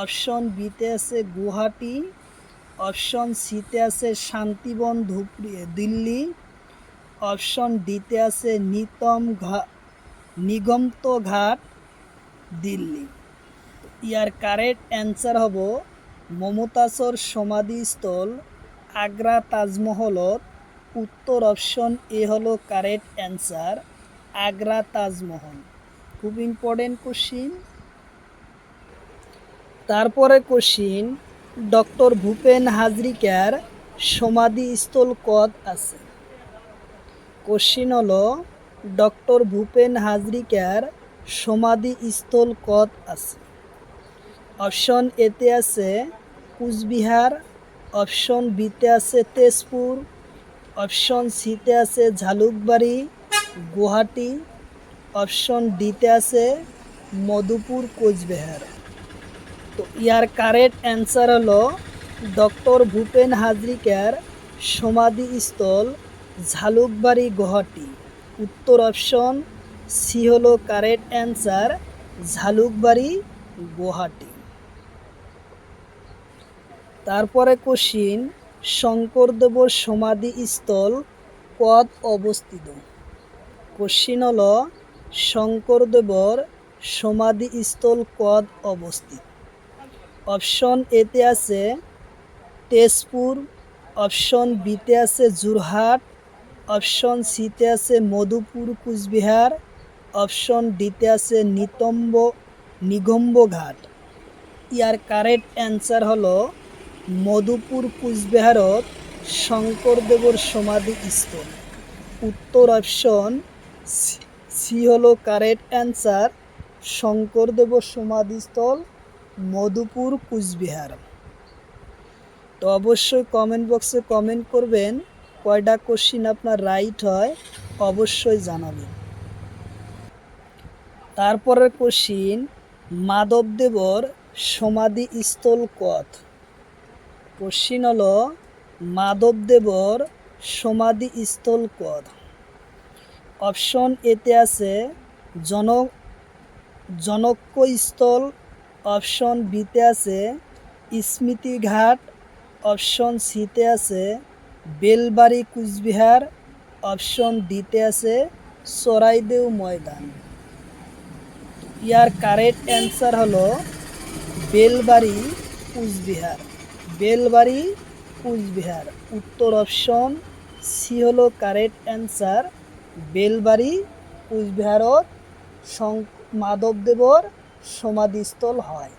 অপশন বিতে আছে গুয়াহাটি, অপশন সিতে আছে শান্তিবন দিল্লি, অপশন ডিতে আছে নিগমত ঘাট দিল্লি। ইয়ার কারেক্ট অ্যান্সার হব মমতাজর সমাধিস্থল আগ্রা তাজমহলত? উত্তর অপশন এ হলো কারেক্ট অ্যান্সার, আগ্রা তাজমহল। খুব ইম্পর্টেন্ট কোশ্চিন। তারপরে কোশ্চিন, ডক্টর ভূপেন হাজরিকার সমাধিস্থল কত আছে? কোশ্চিন হলো ডক্টর ভূপেন হাজরিকার সমাধিস্থল কত আছে? অপশন এতে আছে কুচবিহার, অপশন বিতে আছে তেজপুর, অপশন সিতে আছে ঝালুকবাড়ি গুয়াহাটি, অপশন ডিতে আছে মধুপুর কোচবিহার। তো ইয়ার কারেক্ট অ্যান্সার হলো ডক্টর ভূপেন হাজরিকার সমাধিস্থল ঝালুকবাড়ি গুয়াহাটি। উত্তর অপশন সি হলো কারেক্ট অ্যান্সার, ঝালুকবাড়ি গুয়াহাটি। তারপরে কোশ্চিন, শঙ্করদেবর সমাধিস্থল কত অবস্থিত? কোশ্চিন হলো শঙ্করদেবর সমাধিস্থল কত অবস্থিত? অপশন এতে আছে তেজপুর, অপশন বিতে আছে যোরহাট, অপশন সিতে আছে মধুপুর কুচবিহার, অপশন ডিতে আছে নিগম্বঘাট। ইয়ার কারেক্ট অ্যান্সার হলো মধুপুর কুচবিহারত শঙ্করদেবর সমাধিস্থল। উত্তর অপশন সি হলো কারেক্ট অ্যান্সার, শঙ্করদেবর সমাধিস্থল মধুপুর কুচবিহার। তো অবশ্যই কমেন্ট বক্সে কমেন্ট করবেন কয়টা কোশ্চিন আপনার রাইট হয়, অবশ্যই জানাবেন। তারপরের কোশ্চিন, মাধবদেবর সমাধিস্থল কত? কোশ্চিন হলো মাধবদেবর সমাধিস্থল কত? অপশন এতে আছে জনকস্থল, অপশন বিতে আছে স্মৃতিঘাট, অপশন সিতে আছে বেলবাড়ি কুচবিহার, অপশন ডিতে আছে চরাইদেও ময়দান। ইয়ার কারেক্ট অ্যান্সার হলো বেলবাড়ি কুচবিহার, বেলবাড়ি কুচবিহার। উত্তর অপশন সি হলো কারেক্ট অ্যান্সার, বেলবাড়ি কুচবিহারত মাধবদেবর সমাধিস্থল হয়।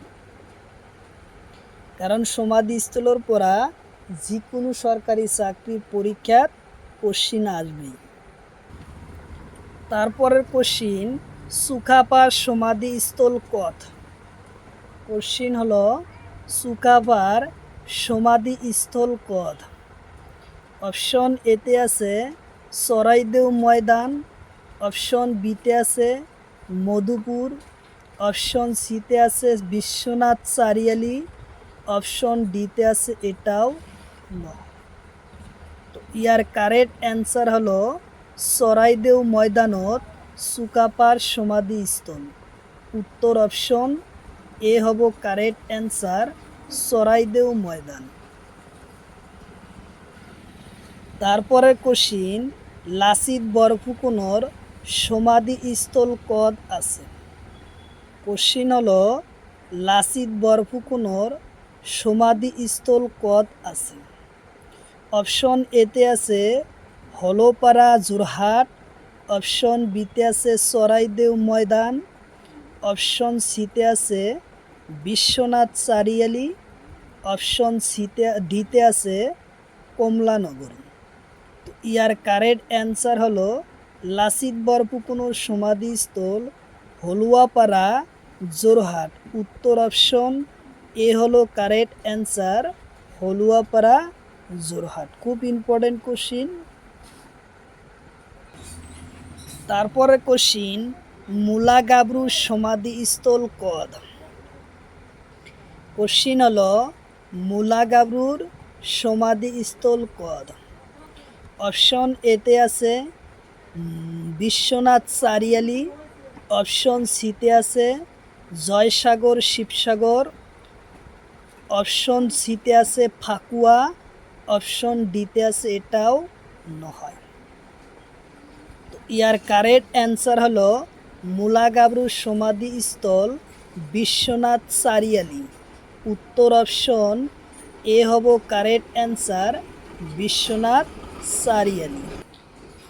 কারণ সমাধিস্থলের পরা যে কোনো সরকারি চাকরির পরীক্ষার কোশ্চিন আসবেই। তারপরের কোশ্চিন, সুকাপার সমাধিস্থল কত? কোশ্চিন হলো সুকাপার সমাধিস্থল কত? অপশন এতে আছে চরাইদেও ময়দান, অপশন বিতে আছে মধুপুর, অপশন সিতে আছে বিশ্বনাথ চারিয়ালি, অপশন ডিতে আছে এটাও নয়। তো ইয়ার কারেক্ট অ্যান্সার হলো চরাইদেও ময়দানত সুকাপার সমাধিস্থল। উত্তর অপশন এ হব কারেক্ট অ্যান্সার, চরাইদেও ময়দান। তারপরে কোশ্চিন, লাচিত বরফুকনের সমাধিস্থল কত আছে? কোশ্চিন হলো লাচিত বরফুকনের সমাধিস্থল কত আছে? অপশন এতে আছে হলপাড়া যোরহাট, অপশন বিতে আছে চরাইদেও ময়দান, অপশন সিতে আছে বিশ্বনাথ চারিয়ালি, অপশন ডিতে আছে কমলানগর। তো ইয়ার কারেক্ট অ্যান্সার হলো লাচিত বরফুকনের সমাধিস্থল হলুয়াপাড়া যোরহাট। উত্তর অপশন এ হলো কারেক্ট অ্যান্সার, হলুয়াপাড়া যোরহাট। খুব ইম্পর্টেন্ট কোশ্চিন। তারপরে কোশ্চিন, মুলা গাবরুর সমাধিস্থল কত? কোশ্চিন হলো মুলা গাবরুর সমাধিস্থল কত? অপশন এতে আছে বিশ্বনাথ চারিয়ালি, অপশন সিতে আছে জয়সাগর শিবসাগর, অপশন সিতে আছে ফাকুয়া, অপশন ডিতে আছে এটাও নয়। তো ইয়ার কারেক্ট অ্যান্সার হলো মুলা গাবরুর সমাধিস্থল বিশ্বনাথ চারিয়ালি। উত্তর অপশন এ হব কারেক্ট অ্যান্সার, বিশ্বনাথ চারিয়ালি।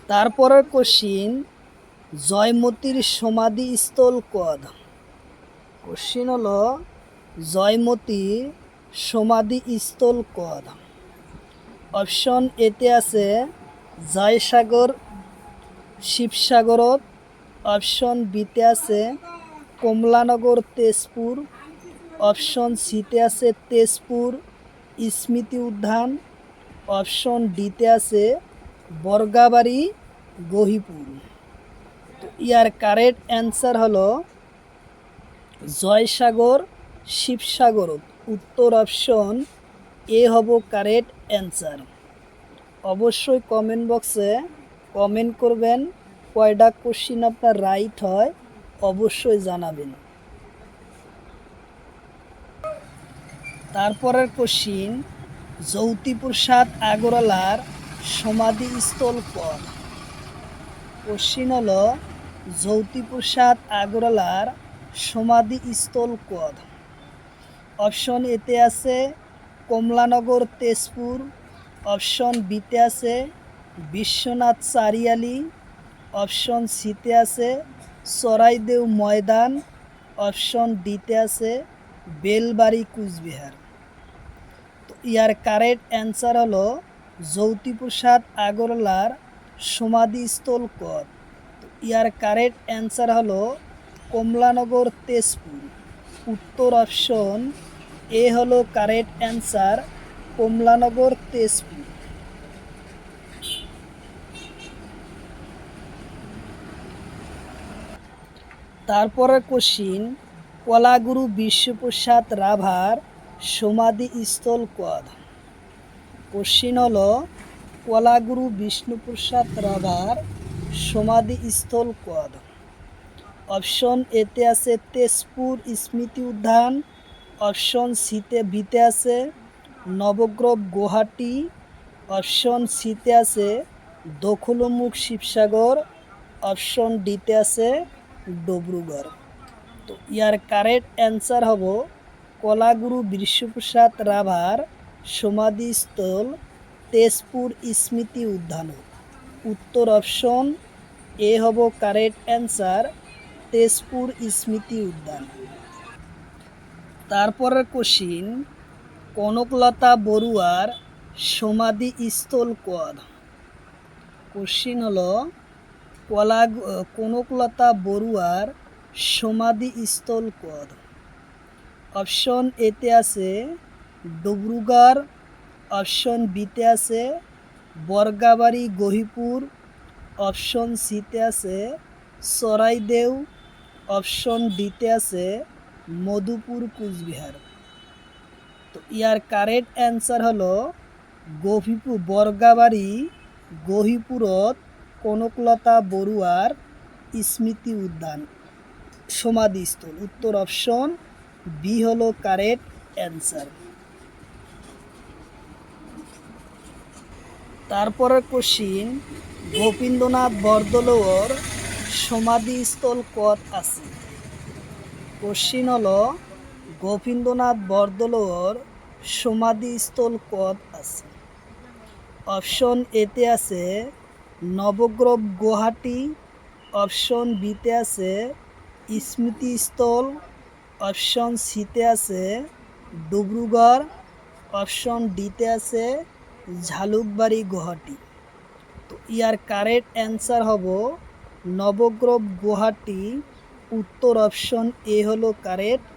তারপরের কোশ্চিন, জয়মতীর সমাধিস্থল কদ? কোশ্চিন হলো জয়মতীর সমাধিস্থল কদ? অপশন এতে আছে জয়সাগর শিবসাগরত, অপশন বিতে আছে কমলানগর তেজপুর, অপশন সিতে আছে তেজপুর স্মৃতি উদ্যান, অপশন ডিতে আছে বর্গাবাড়ি গহিপুর। তো ইয়ার কারেক্ট অ্যান্সার হলো জয়সাগর শিবসাগরত। উত্তর অপশন এ হব কারেক্ট অ্যান্সার। অবশ্যই কমেন্ট বক্সে কমেন্ট করবেন কয়টা কোশ্চিন আপনার রাইট হয়, অবশ্যই জানাবেন। তারপরের কোশ্চিন, জ্যোতিপ্রসাদ আগরওয়ালার সমাধিস্থল কদ? কোশ্চিন হলো জ্যোতিপ্রসাদ আগরওয়ালার সমাধিস্থল কদ? অপশন এতে আছে কমলানগর তেজপুর, অপশন বিতে আছে বিশ্বনাথ চারিয়ালি, অপশন সিতে আছে চরাইদেউ ময়দান, অপশন ডিতে আছে বেলবাড়ি কুচবিহার। তো ইয়ার কারেক্ট অ্যান্সার হলো জ্যোতিপ্রসাদ আগরওয়ালার সমাধিস্থল কদ? তো ইয়ার কারেক্ট অ্যান্সার হলো কমলানগর তেজপুর। উত্তর অপশন এ হলো কারেক্ট অ্যান্সার, কমলানগর তেজপুর। তারপরের কোশ্চিন, কলাগুরু বিশ্বপ্রসাদ রাভার সমাধিস্থল কদ? কোশ্চিন হলো কলাগুরু বিষ্ণুপ্রসাদ রাভার সমাধিস্থল কদ? অপশন এতে আছে তেজপুর স্মৃতি উদ্যান, অপশন বিতে আছে নবগ্রহ গুয়াহাটি, অপশন সিতে আছে দখলমুখ শিবসাগর, অপশন ডিতে আছে ডিব্রুগড়। তো ইয়ার কারেক্ট অ্যান্সার হব কলাগুরু বিশ্বপ্রসাদ রাভার সমাধিস্থল তেজপুর স্মৃতি উদ্যান। উত্তর অপশন এ হব কারেক্ট অ্যান্সার, তেজপুর স্মৃতি উদ্যান। তারপরের কোশ্চিন, কনকলতা বড়ুয়ার সমাধিস্থল কদ? কোশ্চিন হলো কনকলতা বড়ুয়ার সমাধিস্থল কদ? অপশন এতে আছে ডিব্রুগড়, অপশন বিতে আছে বর্গাবাড়ি গহিপুর, অপশন সিতে আছে চরাইদেউ, অপশন ডিতে আছে মধুপুর কুচবিহার। তো ইয়ার কারেক্ট অ্যান্সার হলো বর্গাবাড়ি গহিপুরত কনকলতা বড়ুয়ার স্মৃতি উদ্যান সমাধিস্থল। উত্তর অপশন বি হলো কারেক্ট অ্যান্সার। তারপরের কোশ্চিন, গোপীন্দ্রনাথ বরদলৈর সমাধিস্থল কদ আছে? কোশ্চিন হলো গোপীন্দ্রনাথ বরদলৈর সমাধিস্থল কদ আছে? অপশন এতে আছে নবগ্রহ গুয়াহাটি, অপশন বিতে আছে স্মৃতিস্থল, অপশন সিতে আছে ডিব্রুগড়, অপশন ডিতে আছে ঝালুকবাড়ি গুয়াহাটি। তো ইয়ার কারেক্ট অ্যান্সার হব নবগ্রহ গুয়াহাটি। উত্তর অপশন এ হলো কারেক্ট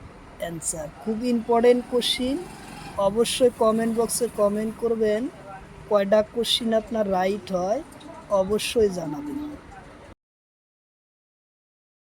অ্যান্সার। খুব ইম্পর্টেন্ট কোশ্চিন, অবশ্যই কমেন্ট বক্সে কমেন্ট করবেন কয়টা কোশ্চিন আপনার রাইট হয়, অবশ্যই জানাবেন।